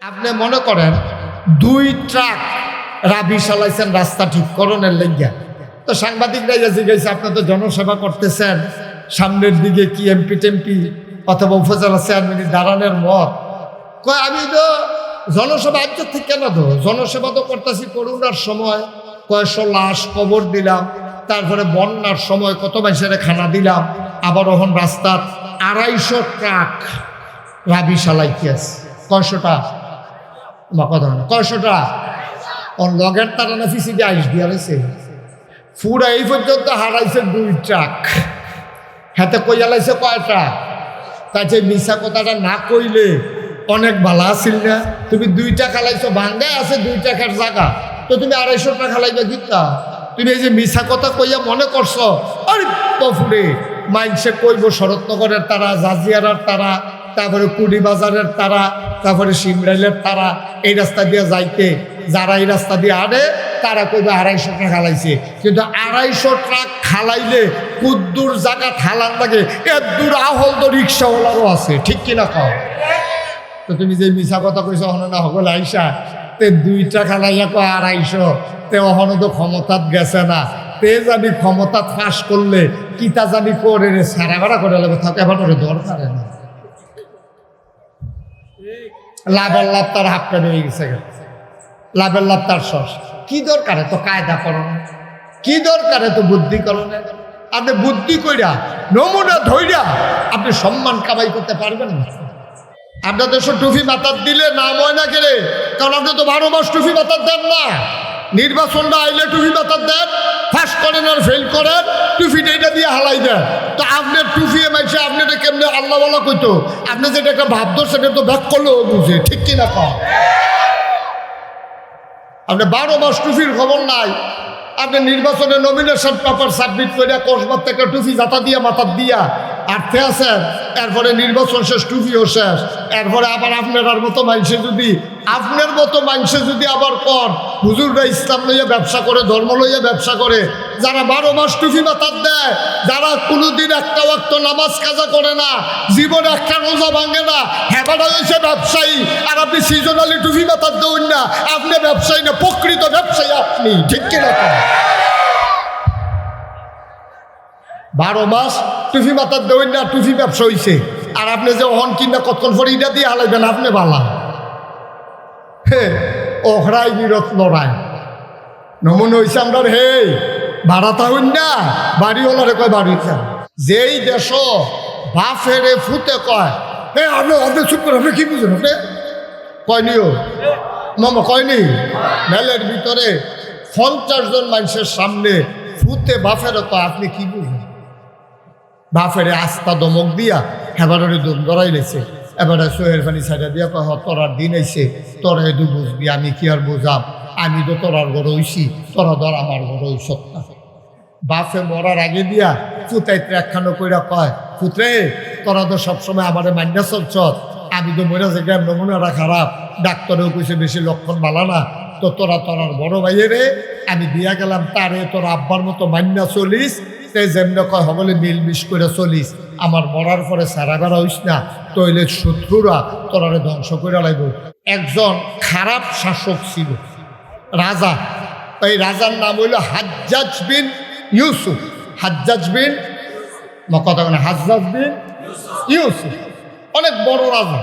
আপনি মনে করেন 2 ট্রাক রাবি চালাইছেন রাস্তা ঠিক করণের লেগিয়া, তো সাংবাদিকরা জিজ্ঞাসা আপনি তো জনসেবা করতেছেন, সামনের দিকে কি এমপি টেমপি অথবা উপজেলা চেয়ারম্যানের দাঁড়ানোর মত? কয় আমি তো জনসেবা আজ থেকে কেন তো জনসেবা তো করতেছি করোনার সময় কয়েকশো লাশ কবর দিলাম, তারপরে বন্যার সময় কত মানুষের খানা দিলাম, আবার ওখান রাস্তার 250 ট্রাক রাবি চালাইতে আছে। কয়শোটা কথা না, কয়শোটা ওর লগের তারা না ফিসি দিয়ে আইস দিয়া রয়েছে পুরা এই পর্যন্ত হারাইছে 2 ট্রাক। হাতে কইয়া লাইছে কয়টা? তাই মিশা কথাটা না কইলে অনেক ভালো আসিল না। তুমি 2টা খালাইছো, ভাঙ্গায় আছে 2 টাকার জায়গা, তো তুমি 250 টাকা খালাইবে গীতা? তুমি এই যে মিশা কথা কইয়া মনে করছো আরে পফুরে মাইনসে কইব শরৎনগরের তারা, জাজিয়ারার তারা, তারপরে কুড়ি বাজারের তারা, তারপরে সিমরাইলের তারা, এই রাস্তা দিয়ে যাইতে যারা এই রাস্তা দিয়ে আড়ে তারা কইবে 250 টাকা খালাইছে। কিন্তু 250 ট্রাক খালাইলে কুদ্দুর জায়গা থালার লাগে, এর দূর আহল তো রিক্সাওয়ালারও আছে, ঠিক কিনা কও? তো তুমি যে মিশা কথা কইছো হন না হগল আইসা তে 2টা খালাইয়া কয় 250, তে অহন তো ক্ষমতাত গেছে না, তে জানি ক্ষমতাত ফাঁস করলে কিতা জানি করে রে সারা ভাড়া করে লাগবে থাকে, এবার ওরে দরকার না। লাভের লাভ তার হাফ প্যান্ট হয়ে গেছে, লাভের লাভ তার সস। কি দরকারে তো কায়দা করণ, কি দরকারে তো বুদ্ধি করণের? আপনি বুদ্ধি কইরা নমুনা ধইরা আপনি সম্মান কামাই করতে পারবেন না। আপনার দেশ টুপি মাথার দিলে নাম হয় না কেড়ে, কারণ আপনি তো 12 মাস টুপি মাথার দেন না। নির্বাচনটা আইলে টুপি মাথার দেন, ফাঁস করেন আর ফেল করেন, টুপিটা এটা দিয়ে হালাই দেন। তো আপনার টুপিয়ে মাইছে আপনি এটা কেমনে আল্লাহ বলা কইতো? আপনি যেটা একটা ভাবতো সেটা তো ব্যাক করলেও বুঝে, ঠিক কিনা কম? আপনি 12 মাস টুপির খবর নাই, আপনি নির্বাচনে নমিনেশন পেপার সাবমিট করে কসবার থেকে টুপি জাতা দিয়া মাথার দিয়া আর্থে আছেন, এরপরে নির্বাচন শেষ, টুপিও শেষ, এরপরে আবার আপনার মতো মানুষে যদি আবার কর হুজুররা ইসলাম লইয়া ব্যবসা করে, ধর্ম লইয়া ব্যবসা করে, যারা 12 মাস টুপি মাথার দেয়, যারা কোনোদিন একটা ওয়াক্ত নামাজ কাজা করে না, জীবনে একটা রোজা ভাঙে না, হেবাটা হয়েছে ব্যবসায়ী। আর আপনি সিজনালি টুপি মাথার দেন না, আপনি ব্যবসায়ী না, প্রকৃত ব্যবসায়ী আপনি, ঠিক কিনা? 12 মাস টুপি মাথার দেন না, টুপি ব্যবসা হয়েছে, আর আপনি যে অহন কিনা কতক্ষণ পরে এটা দিয়ে হালাইবেন, আপনি বালা ওহরাই বিরত লড়াই নমুনা হয়েছে আমরা। হে ভাড়াতা হইন না, বাড়িওয়ালারে কয় বাড়ি যান। যেই দেশ বাফেরে ফুতে কয় হে আপনি চুপ করে, আপনি কি বুঝেন? আপনি কয়নিও মামা কয়নি মেলের ভিতরে 50 জন মানুষের সামনে ফুতে বাফেরে কয় আপনি কি বুঝেন? বাফেরে আস্থা দমক দিয়া হেবারে দম ধরাই লেছে, এবারে সোহের পানি ছাড়া দিয়া কয় তোরার দিন আইছে, তোরা এদু বুঝবি, আমি কি আর বোঝাম, আমি তো তোরার ঘর হইছি, তোরা ধর আমার ঘর হইস না। বাফে মরার আগে দিয়া ফুতাইতে একখানো কইরা কয় ফুতরে তোরা তো সবসময় আমারে মান্যা চলছ, আমি তো মনে যে গ্রাম নমুনাটা খারাপ, ডাক্তারেও কইছে বেশি লক্ষণ ভালো না, তো তোরার বড় ভাইয়েরে আমি দিয়া গেলাম, তারে তোর আব্বার মতো মান্যা চলিস, যেমন কয় হবলে মিলমিশ করে চলিস, আমার মরার পরে সারা বেড়া হইস না, তইলে শত্রুরা তোরারে ধ্বংস করে লাগব। একজন খারাপ শাসক ছিল, রাজা, এই রাজার নাম হইল হাজ্জাজ বিন ইউসুফ। হাজ্জাজ বিন ইউসুফ অনেক বড় রাজা,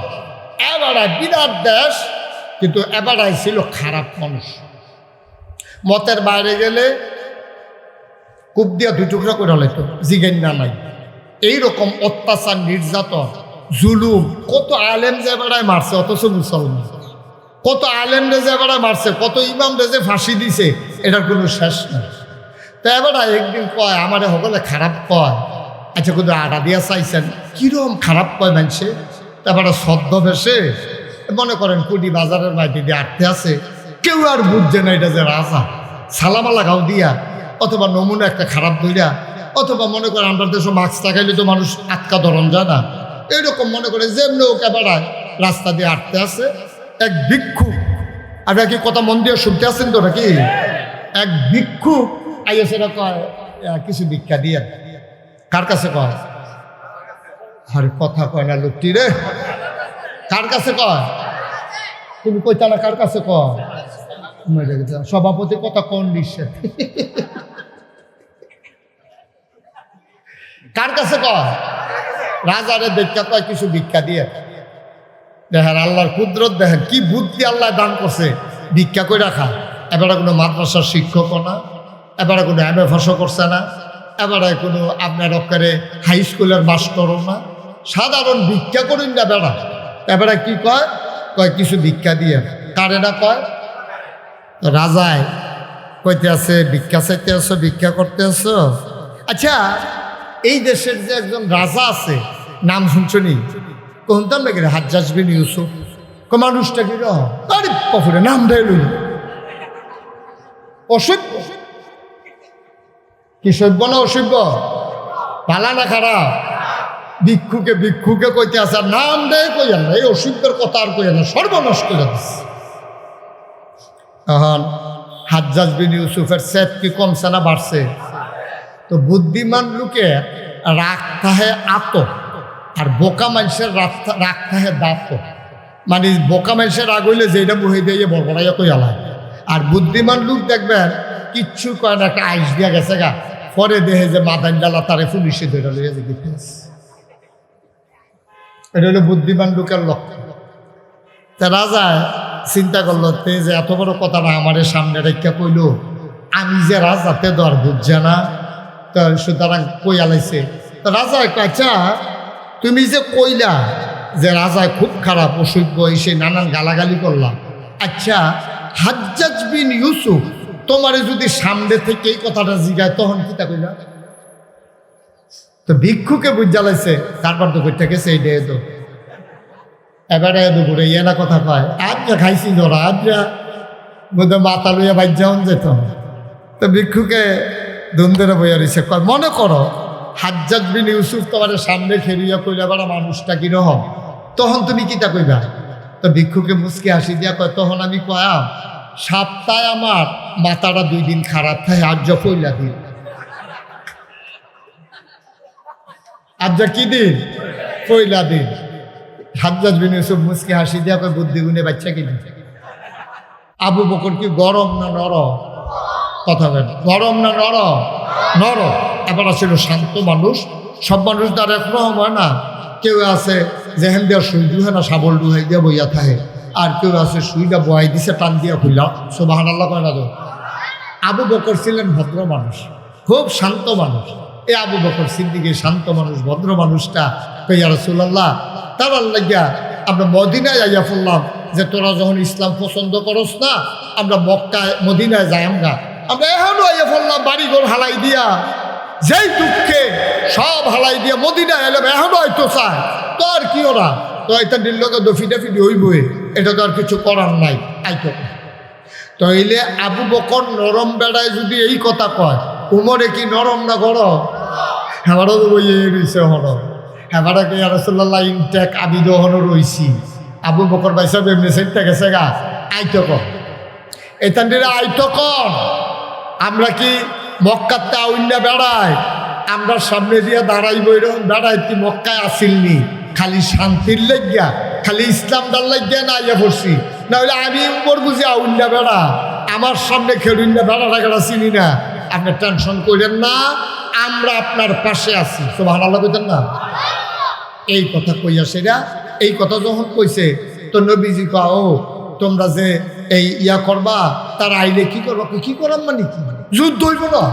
এবারে বিরাট দেশ, কিন্তু এবারে ছিল খারাপ মানুষ। মতের বাইরে গেলে কূপ দিয়া 2 টুকরা করে হলে তো জিগেন না নাই, এইরকম অত্যাচার, নির্যাতন, জুলুম। কত আলেম যে বেড়ায় মারছে, অথচ মুসলমান। কত আলেম রেজে বেড়ায় মারছে, কত ইমাম রেজে ফাঁসি দিছে, এটার কোনো শেষ নেই। তো এবার একদিন কয় আমারে হগলে খারাপ কয়, আচ্ছা কিন্তু আড়া দিয়া চাইছেন কিরম খারাপ কয় মানছে। তারপরে ছদ্মবেশে মনে করেন কুড়ি বাজারের মাইটি দিয়ে আটতে আছে, কেউ আর বুঝছে না এটা যে রাজা, সালামালা গাও দিয়া, অথবা নমুনা একটা খারাপ ধইরা, অথবা মনে করেন আমরা দেশে মাস্ক লাগাইলে তো মানুষ আটকা ধরন যায় না, এইরকম মনে করে যেমনি ওকে বেড়ায় রাস্তা দিয়ে আটতে আছে। এক ভিক্ষুক, আপনার কি কথা মন দিয়ে শুনতে আসছেন তো নাকি? এক ভিক্ষুক আইয়া সেটা কয় কিছু ভিক্ষা দিয়ে। কার কাছে কয়? আর কথা কয় না লোকটি রে, কার কাছে কয়? তুমি কইতালা কার কাছে মেরে গেছে সভাপতি কথা কোন নিশ্চয় কার কাছে রাজারে দেখা কয় কিছু ভিক্ষা দিয়ে দেখেন আল্লাহর কুদরত, দেখেন কি বুদ্ধি আল্লাহ দান করছে। ভিক্ষা করে রাখা, এবারে কোনো মাদ্রাসার শিক্ষকও না, এবারে কোনো MFSও করছে না, এবারে কোনো আপনার অক্ষরে হাই স্কুলের মাস্টারও না, সাধারণ ভিক্ষা করুন না বেড়া। এবারে কি কয় কিছু ভিক্ষা দিয়ে কারে না কয় রাজায় কইতে আছে ভিক্ষা চাইতে আসো, ভিক্ষা করতে আসো। আচ্ছা, এই দেশের যে একজন রাজা আছে নাম শুনছনি, কোনটাম নাকি হাজ্জাজ বিন ইউসুফ, মানুষটা কি পুরে নাম দেয় অসভ্য, কি সভ্য না অসভ্য, পালা না খারাপ। ভিক্ষুকে কইতে আছে আর নাম দেয় কইয়া না, এই অসভ্যের কথা আর কইয়া না, সর্বনাশ করে দিচ্ছে। এখন হাজ্জাজ বিন ইউসুফের সেট কি কমছে না বাড়ছে? তো বুদ্ধিমান লোকে রাগ থাহে আত, আর বোকা মানুষের রাগ থাহে দাঁত। মানে বোকা মানুষের রাগ হইলে যেটা বহে দিয়ে বড়বড়াইয়া কই আলায়, আর বুদ্ধিমান লোক দেখবেন কিচ্ছু কয় না, একটা আইস দিয়া গেছে গা, পরে দেহে যে মাদান ডালা তারে পুলিশে ধরে লইয়া যে গেছে। এটা হলো বুদ্ধিমান লোকের লক্ষ্য। তা রাজা চিন্তা করলো তে যে এত বড় কথাটা আমার সামনে রেখা কইল, আমি যে রাজাতে দর বুঝছে না, তো সুতরাং কই আলাইছে। তো রাজা আচ্ছা তুমি যে কইলা যে রাজা খুব খারাপ অসভ্য, এসে নানান গালাগালি করলাম, আচ্ছা হাজ্জাজ বিন ইউসুফ তোমারে যদি সামনে থেকে এই কথাটা জিগায় তখন কি তা কইলা? তো ভিক্ষুকে বুঝালাইছে, তারপর তো কইটা গেছে এই ডে তো এবারে দুপুরে না কথা কয় আজরা খাইছি ধরা আজরা বোধহয় মাথা লইয়া বাইর যাওন যেত। তো ভিক্ষুকে ধুমধরে বইয়া রয়েছে, কয় মনে করো হাজ্জাজ বিন ইউসুফ তোমার সামনে খেলিয়া কইলা বেড়া মানুষটা কিরকম, তখন তুমি কিতা কইবা? তো ভিক্ষুকে মুচকি হাসি দিয়া কয় তখন আমি কয়াম সপ্তাহে আমার মাথাটা 2 দিন খারাপ থাকে, আজ কইলা দিন আজ কি দিন পয়লা দিন। হাজ্জাজ বিন ইউসুফ মুচকি হাসি দিয়া কয় বুদ্ধি গুণে বাচ্চা কিনি। আবু বকর কি গরম না নরম? কথা বলেন, গরম না নরম? নরম। এবার ছিল শান্ত মানুষ। সব মানুষ তার একরকম হয় না, কেউ আছে যেহেন দিয়া সুই দুহে না শাবল ডুহাই দিয়া বইয়া থাকে, আর কেউ আছে সুইটা বয়াই দিছে টান দিয়া খুললা সুবহানাল্লাহ কয় না তো। আবু বকর ছিলেন ভদ্র মানুষ, খুব শান্ত মানুষ। এই আবু বকর সিদ্দিকের শান্ত মানুষ ভদ্র মানুষটা কইয়া রাসূলুল্লাহ তার লাগিয়া আমরা মদিনায় যাইয়া পড়লাম যে তোরা যখন ইসলাম পছন্দ করস না, আমরা মক্কায় মদিনায় যাই, আমরা এখনো আইয়া পড়লাম বাড়িঘর হালাই দিয়া, যেই দুঃখে সব হালাই দিয়া মদিনায় এলাম, এখনো হয়তো চায় তো আর কি ওরা তো এটা দিল্লকে দফিডাফিডি হইবই, এটা তো আর কিছু করার নাই আইতো। তাইলে আবু বকর নরম বেড়ায় যদি এই কথা কয়, উমরে কি নরম না গরম? হেবারও তো বইয়ে রয়েছে হন, হেবারাকে রাসূলুল্লাহ ইনটেক আবিদ হন রইছি। আবু বকর ভাই সাহেব এমনি সেটটা গেছে গা, আইতো কর এখান থেকে আইতো কর। আমরা কি মক্কাতে আউন্না বেড়াই, আমরা সামনে দিয়ে দাঁড়াইব এরকম বেড়াই, কি মক্কায় আসিলনি খালি শান্তির লাগিয়া, খালি ইসলাম ডাল লাগিয়া না আইয়া পড়ছি? না হলে আমি উপর বুঝি আউন্না বেড়া, আমার সামনে খেলুন্না বেড়াটা কেটা চিনি না। আপনি টেনশন করেন না, আমরা আপনার পাশে আছি। সুবহানাল্লাহ কইতেন না? এই কথা কইয়া সেরা এই কথা যখন কইছে তো নবীজি কও তোমরা যে এই ইয়া করবা, তার আইলে কি করবা? কি করাম মানে কি যুদ্ধ হইব না,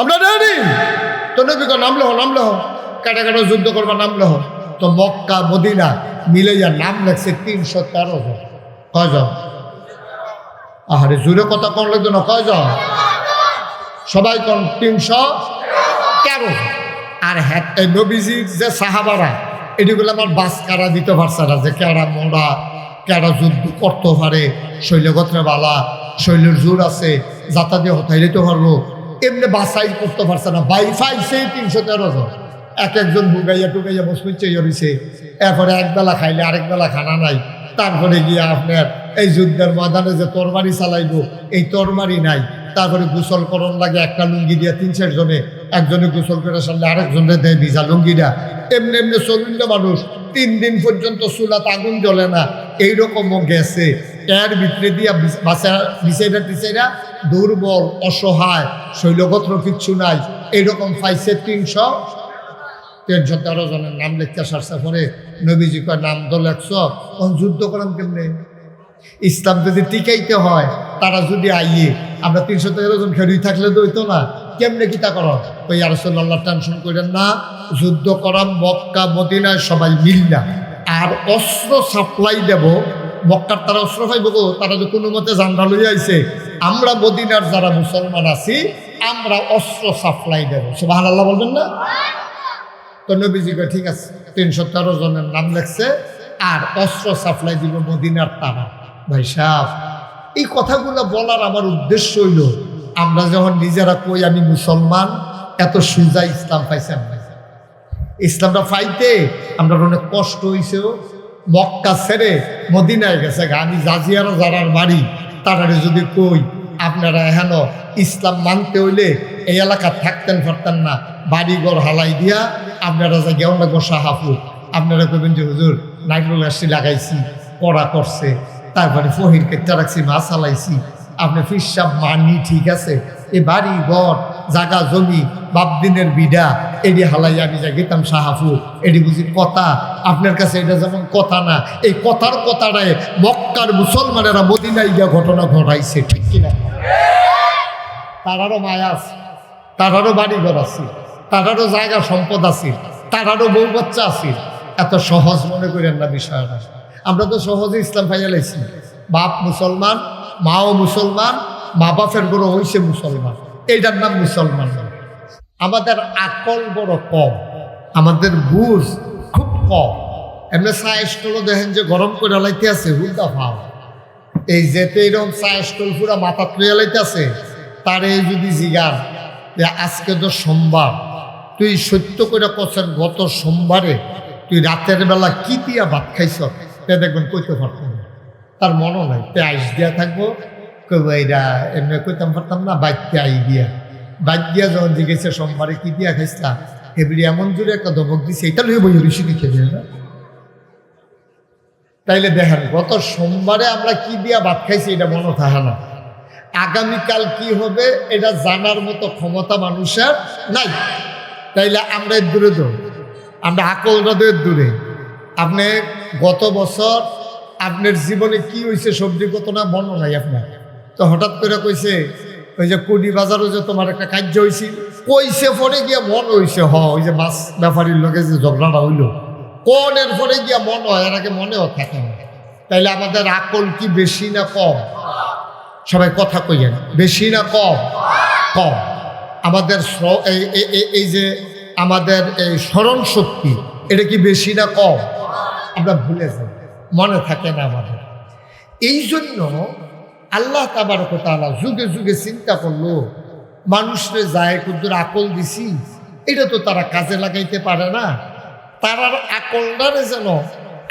আমরা রেডি। তো নবী কো নামলে হো কাটা কাটা যুদ্ধ করবা, নামলে হো। তো মক্কা মদিনা মিলে যা নাম লাগছে 313 জন। কয়জন? আহারে জোরে কথা কোন লাগতো না, কয়জন? সবাই কোন 313। আর হ্যাঁ এই নবীজির যে সাহাবারা এটিগুলো আমার বাস কারা দিতে পারছে না, যে কেরা মোড়া কেরা যুদ্ধ করতে পারে, শৈলগত্রে বালা শৈলের জোর আছে, যাতা দিয়ে হতাই দিতে পারবো, এমনি বাসাই করতে পারছে না। ফাইছে 313 জন। এক একজন বুগাইয়া টুগাইয়া বসমিচ্ছে রয়েছে, এরপরে একবেলা খাইলে আরেক বেলা খানা নাই। তারপরে গিয়ে আপনার এই যুদ্ধের ময়দানে যে তরবারি চালাইব, এই তরবারি নাই। তারপরে গোসল করণ লাগে একটা লুঙ্গি দিয়া 3-4 জনে, একজনে গোসল করে সামনে আরেকজনে দেয় ভিজা লুঙ্গিটা। এমনি এমনি চলুন মানুষ 3 দিন পর্যন্ত চুলাতে আগুন জ্বলে না, এইরকমও গেছে, এর ভিতরে দিয়া বিচাইরা দুর্বল, অসহায়, শৈলগত্র কিচ্ছু নাই, এইরকম পাইছে 313 জনের নাম লিখতে সারছে। পরে নবীজি কয় নাম তো লেখছ, যুদ্ধ করেন কেমনে? ইসলাম যদি টিকাইতে হয়, তারা যদি আইয়ে আমরা 313 জন খেরুই থাকলে তো হইতো না, কেমনে কিতা করো? ওই ইয়া রাসূলুল্লাহ টেনশন করেন না, যুদ্ধ করাম মক্কা মদিনায় সবাই মিললা, আর অস্ত্র সাপ্লাই দেব। মক্কার তারা অস্ত্র পাইব গো, তারা যে কোনো মতে জান্ডা লইয়া আইছে, আমরা মদিনার যারা মুসলমান আছি আমরা অস্ত্র সাপ্লাই দেব। সুবহানাল্লাহ বলবেন না? তো নবীজি কয় ঠিক আছে, 313 জনের নাম লেখছে, আর অস্ত্র সাপ্লাই দিব মদিনার তারা। ভাই সাহেব, এই কথাগুলো বলার আমার উদ্দেশ্য হইল, আমরা যখন নিজেরা কই আমি মুসলমান, এত সোজা ইসলাম পাইছে না। ইসলামটা পাইতে আমরা অনেক কষ্ট হইছেও। মক্কা ছেড়ে মদিনায় গেছে, আমি জাজিয়ার যারার বাড়ি তারারে যদি কই আপনারা হেন ইসলাম মানতে হইলে এই এলাকা থাকতেন পারতেন না, বাড়িঘর হালাই দিয়া আপনারা যা গেও লাগবো শাহাপুর, আপনারা কইবেন যে হুজুর নাইট্রোল আসছি লাগাইছি, পড়া করছে, তারপরে ফহির কেটটা রাখছি, মাছ হালাইছি, আপনি ফিরসাব মানি ঠিক আছে, এ বাড়ি ঘর জাগা জমি বাপদিনের বিডা এডি হালাই আমি যা গেতাম শাহাপুর, এডি বুঝি কথা? আপনার কাছে এটা যেমন কথা না, এই কথার কথাটায় মক্কার মুসলমানেরা মদিনায় গিয়া ঘটনা ঘটাইছে, ঠিক কিনা? তারারও মায়া আছে, তারারও বাড়িঘর আছে, তারারও জায়গা সম্পদ আছে, তারারও বউ বাচ্চা আছে। এত সহজ মনে করেন না বিষয়টা। আমরা তো সহজে ইসলাম পাইয়া লাইছি, বাপ মুসলমান, মাও মুসলমান, মা বাপের বড় হইছে মুসলমান, এইটার নাম মুসলমান। আমাদের আকল বড় কম, আমাদের বুঝ খুব কম। এমনি চা স্টলও দেখেন যে গরম করে লাইতে আছে, হুদা ভাব। এই যেতে এরকম চা স্টল পুরা মাথা তুলে লাইতে আছে, তারে যদি জিগান যে আজকে তো সোমবার, তুই সত্য করে কছেন গত সোমবারে তুই রাতের বেলা কি দিয়া ভাত খাইছ, তে দেখবেন কইতে পারতাম না, তার মনও নাই। তে আইস দিয়া থাকবো, কইব এইটা এমনি কইতাম পারতাম না, বাইকতে আই দিয়া। বাইক দিয়া যখন জিজ্ঞেসে সোমবারে কি দিয়া খাইছিলাম, এবারে এমন জোরে একটা ধমক দিছে, এটা লইয়ে বই ঋষি দিচ্ছে না। তাইলে দেখেন গত সোমবারে আমরা কি দিয়া ভাত খাইছি এটা মনে থাকে না, আগামীকাল কি হবে এটা জানার মতো ক্ষমতা মানুষের নাই। তাইলে আমরা এর দূরে তো, আমরা আকলটা তো এর দূরে। আপনি গত বছর আপনার জীবনে কি হয়েছে সবজি কত না মনে নাই আপনার, তো হঠাৎ করে কইছে ওই যে কুড়ি বাজারও যে তোমার একটা কার্য হয়েছে, কইছে পরে গিয়া মন হয়েছে, ওই যে মাছ ব্যাপারীর লোকে যে ঝগড়াটা হইল, কোনের পরে গিয়া মন হয়, এর আগে মনেও থাকে না। তাইলে আমাদের আকল কি বেশি না কম? সবাই কথা কইয়েন, বেশি না কম? কম। আমাদের এই যে আমাদের এই স্মরণ শক্তি, এটা কি বেশি না কম? আমরা ভুলে যাই, মনে থাকে না আমাদের। এই জন্য আল্লাহ তাবারক ওয়া তাআলা যুগে যুগে চিন্তা করলো, মানুষরে যায় কুদ্দুর আকল দিছি, এটা তো তারা কাজে লাগাইতে পারে না, তারার আকলটারে যেন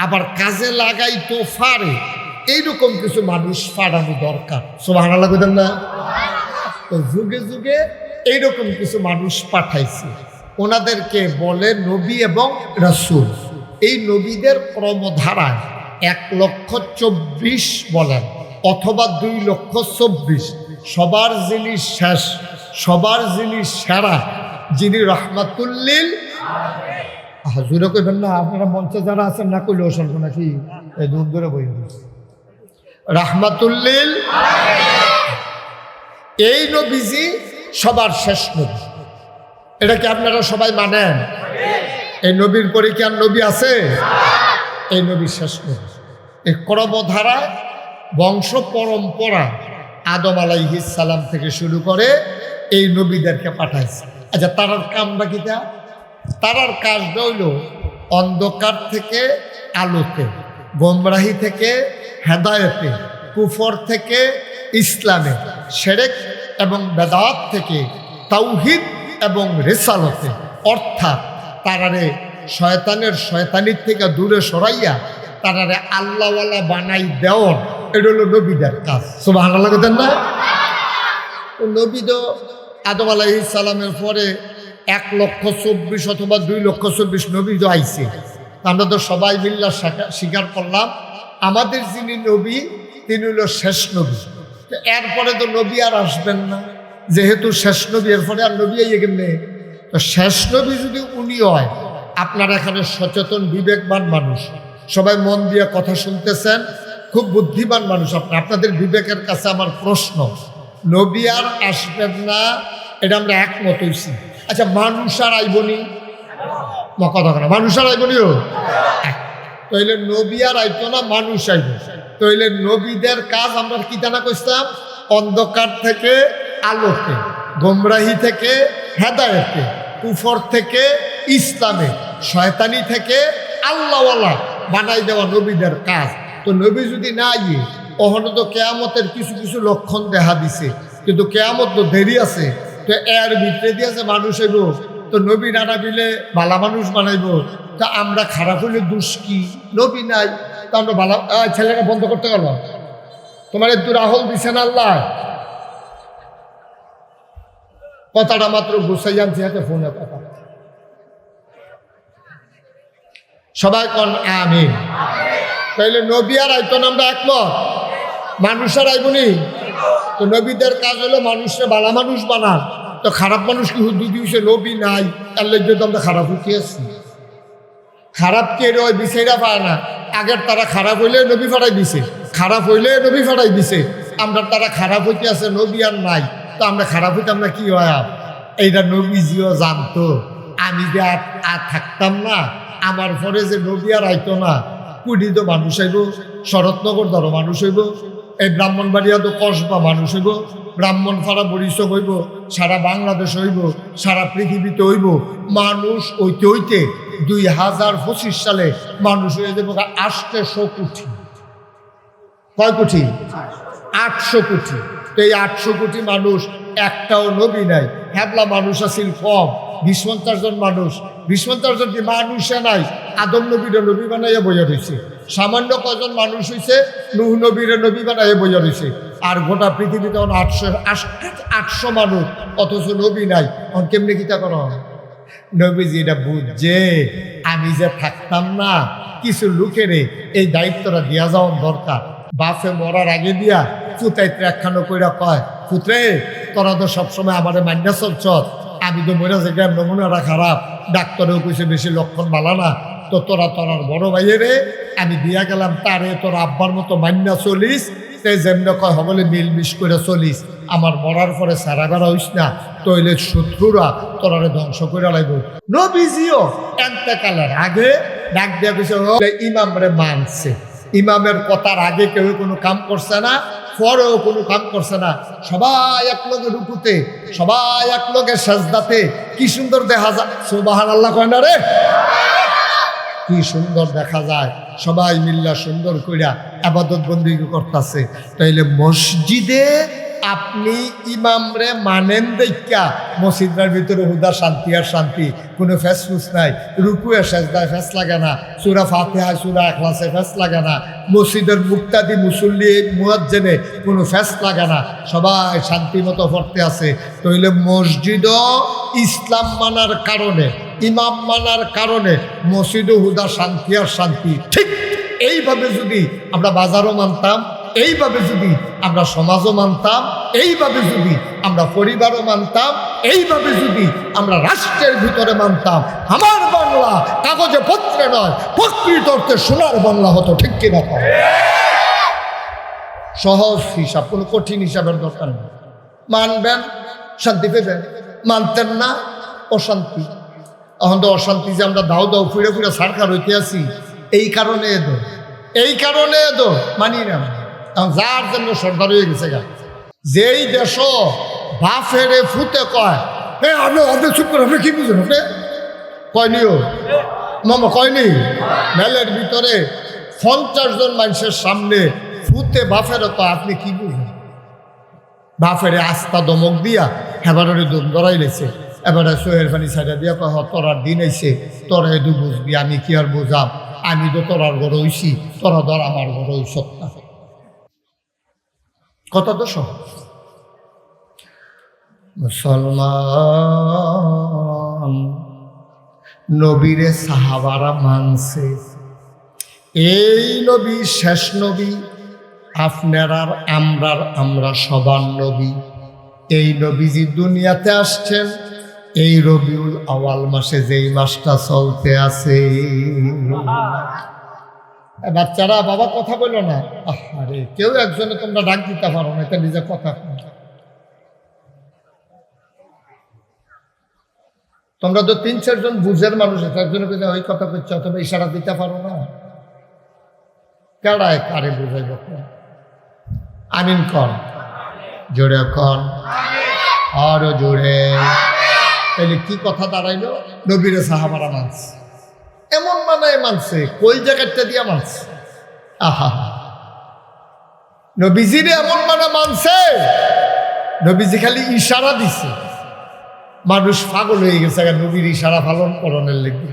আবার কাজে লাগাইতে পারে, এইরকম কিছু মানুষ পাঠানো দরকার। সুবহানাল্লাহ কইতেন না? তো যুগে যুগে এইরকম কিছু মানুষ পাঠাইছে, ওনাদেরকে বলে নবী এবং রাসূল। এই নবীদের ক্রমধারায় 1,24,000 বলেন, অথবা 2,24,000, সবার যিনি শেষ, সবার যিনি সেরা, যিনি রহমাতুল্লিল। হাজুরে কইবেন না, আপনারা মঞ্চে যারা আছেন না কইলেও শুনবো নাকি, এই দূর ধরে বই রাহমাতুল্লিল। এই নবীজি সবার শেষ নবী, এটা কি আপনারা সবাই মানেন? এই নবীর পরে কি আর নবী আছে? এই নবী শেষ নবী। এই ক্রমধারায় বংশ পরম্পরা আদম আলাইহিস সালাম থেকে শুরু করে এই নবীদেরকে পাঠাইছে। আচ্ছা, তারার কামটা কিটা? তারার কাজটা হইল অন্ধকার থেকে আলোতে, গোমরাহি থেকে হেদায়েতে, কুফর থেকে ইসলামে, শিরক এবং বেদাত থেকে তাওহীদ এবং রিসালতে, অর্থাৎ তারারে শয়তানির থেকে দূরে সরাইয়া তারারে আল্লাহওয়ালা বানাই দেওয়ার, এটা হলো নবীদের কাজ। সুবহানাল্লাহ বলেন না? নবী তো আদম আলাইহিস সালামের পরে 1,24,000 অথবা 2,24,000 নবী তো আইছে। আমরা তো সবাই মিল্লা স্বীকার করলাম আমাদের যিনি নবী তিনি হলো শেষ নবী। এরপরে তো নবী আর আসবেন না, যেহেতু শেষ নবী, এরপরে আর নবী আইয়ে কেমনে? তো শেষ নবী যদি উনি হয়, আপনারা এখানে সচেতন বিবেকবান মানুষ, সবাই মন দিয়ে কথা শুনতেছেন, খুব বুদ্ধিমান মানুষ আপনাদের বিবেকের কাছে আমার প্রশ্ন, নবী আর আসবেন না এটা আমরা একমত হইছি। আচ্ছা, মানুষ আর আইবনি? কথা না, মানুষ আর আইবনিও? তাইলে নবী আর আইতো না, মানুষ আইব। তাইলে নবীদের কাজ আমরা কি জানা কইতাম? অন্ধকার থেকে আলোতে, গোমরাহি থেকে হেদায়েতে, কুফর থেকে ইসলামে, শয়তানি থেকে আল্লাহওয়ালা বানাই দেওয়া নবীদের কাজ। তো নবী যদি না ইয়ে, ওখানে তো কেয়ামতের কিছু কিছু লক্ষণ দেখা দিছে, কিন্তু কেয়ামত তো দেরি আছে। তো এর ভিতরে দিয়েছে মানুষ হইব, তো নবী নানা বিলে ভালা মানুষ বানাইব। তা আমরা খারাপ হইলে দোষ কি? নবী নাই, তা আমরা ভালো ছেলেরা বন্ধ করতে পারলাম? তোমার একটু রাহুল দিছেন আল্লাহ, কথাটা মাত্র গুছাই আনছি হাতে ফোনে কথা। সবাই কন আমিন। তাইলে নবী আর আইতো না, আমরা একমত। মানুষ আর আইবনি? তো নবীদের কাজ হলো মানুষকে ভালো মানুষ বানা। তো খারাপ মানুষ কি হুদু দিয়েছে? নবী নাই, তার লেগে তো আমরা খারাপ হইতে আসছি। খারাপ কে রয় বিষয়টা পায় না। আগের তারা খারাপ হইলে নবী ফাটাই দিছে, খারাপ হইলে নবী ফাটাই দিছে। আমরা তারা খারাপ হইতে আছে, নবী আর নাই, তো আমরা খারাপ হইতে আমরা কি হয়? এইটা নবীজিও জানতো। আমি যে আর থাকতাম না, আমার পরে যে নবী আর আইতো না, কুড়ি তো মানুষ হইব, শরৎনগর ধরো মানুষ হইব, এই ব্রাহ্মণবাড়িয়া তো কসবা মানুষ হইব, ব্রাহ্মণপাড়া বরিশাল হইব, সারা বাংলাদেশ হইব, সারা পৃথিবীতে হইব। মানুষ হইতে হইতে 2025 সালে মানুষ হয়ে যাবে 800 কোটি। কয় কোটি? 800 কোটি। তো এই 800 কোটি মানুষ, একটাও নবী নাই। হ্যাবলা মানুষ আছিল কম, 20-50 জন মানুষ। 20-50 জন কি মানুষে নাই? আদম নবীরে নবী বানাইয়া বইয়া রয়েছে। সামান্য কজন মানুষ হয়েছে, নূহ নবীরে নবী বানাইয়া বইয়া রয়েছে। আর গোটা পৃথিবীতে 800 মানুষ, অথচ নবী নাই। এখন কেমনি কিতা করা হয়? নবীজি এটা বুঝছে আমি যে থাকতাম না, কিছু লোকেরে এই দায়িত্বটা দিয়া যাওয়ার দরকার। বাপে মরার আগে দিয়া পুতাইতে একখানো কইরা কয়, পুত্রে তোরা তো সবসময় আমাদের মান্যা চলছ, আমি তো মনে হচ্ছে গ্রাম নমুনাটা খারাপ, ডাক্তারেও কইছে বেশি লক্ষণ ভালো না, তো তোরা তোরার বড় ভাইয়েরে আমি দিয়া গেলাম, তারে তোর আব্বার মতো মান্যা চলিস, তে যেমনি কয় হবলে মিলমিশ করে চলিস, আমার মরার পরে সারা বেড়া হইস না, তৈলে শত্রুরা তোরারে ধ্বংস করে লাগবে। নবীজিও এন্তেকালের আগে ডাক দিয়া কইছে, ইমামরে মানছে। ইমামের কথার আগে কেউ কোনো কাম করছে না, পরেও কোনো কাম করছে না। সবাই এক লগে রুকুতে, সবাই এক লগে সাজদাতে, কি সুন্দর দেখা যায়। সুবহানাল্লাহ কয় না রে? কি সুন্দর দেখা যায়। সবাই মিল্লা সুন্দর কইরা ইবাদত বন্দেগী করতেছে। তাইলে মসজিদে আপনি ইমামরে মানেন দেখা মসজিদের ভিতরে হুদা শান্তি আর শান্তি, কোনো ফেসফুস নাই। রুকুয়ে সেজদায় ফেস লাগে না, সূরা ফাতিহা সূরা ইখলাসে ফেস লাগে না, মসজিদের মুক্তাদি মুসল্লি মুয়াজ্জিনে কোনো ফেস লাগে না, সবাই শান্তি মতো পড়তে আছে। তাইলে মসজিদও ইসলাম মানার কারণে, ইমাম মানার কারণে মসজিদও হুদা শান্তি আর শান্তি। ঠিক এইভাবে যদি আমরা বাজারও মানতাম, এইভাবে যদি আমরা সমাজও মানতাম, এইভাবে যদি আমরা পরিবারও মানতাম, এইভাবে যদি আমরা রাষ্ট্রের ভিতরে মানতাম, আমার বাংলা কাগজে পত্রে নয়, প্রকৃত অর্থে সোনার বাংলা হতো। ঠিক কিনা? সহজ হিসাব, কোনো কঠিন হিসাবের দরকার নেই। মানবেন, শান্তি পেবেন, মানতেন না, অশান্তি। এখন তো অশান্তি যে আমরা দাও দাও ফুড়ে ফুড়ে সারকার হইতে আছি, এই কারণে এদো, এই কারণে এদো মানি না। যার জন্য সর্দার হয়ে গেছে গা, যেই দেশ বাফেরে ফুতে কয়, আপনি চুপ করে, আপনি কি বুঝেন? আপনি কয়নিও মামা কয়নি, মেলের ভিতরে 50 জন মানুষের সামনে ফুতে বাফের তো আপনি কি বুঝেন? বাফেরে আস্থা দমক দিয়া হেবারে দম ধরাই লেছে। এবারে সোহের পানি ছাইড়া দিয়া কয়, তোরার দিন আইছে, তোরা এদু বুঝবি, আমি কি আর বুঝাম, আমি তো তোরার ঘর হইছি, তোরা ধর আমার ঘর হইস না। কথা তো সহজ। মুসলমান নবীরে সাহাবারা মানছে, এই নবী শেষ নবী, আপনার আর আমরা সবার নবী। এই নবীজি দুনিয়াতে আসছেন এই রবিউল আওয়াল মাসে, যেই মাসটা চলতে আছে। বাচ্চারা বাবা কথা বলল না, আরে কেউ একজনে তোমরা ডাক দিতে পারো না, এটা নিজে কথা। তোমরা তো 3-4 জন বুঝের মানুষ, তার জন্য ওই কথা করছো, অথবা ইশারা দিতে পারো না। কেডায় কারে বুঝাইব? আমিন কন, জোরে কন, আরো জোরে। তাহলে কি কথা দাঁড়াইলো? নবীরে সাহাবারা মানছে, এমন মানায় মানছে, কই জায়গাটা দিয়া মানছে। আহা, নবীজিরে এমন মানে মানছে, নবীজি খালি ইশারা দিছে, মানুষ পাগল হয়ে গেছে নবীর ইশারা পালন করণের লেগে।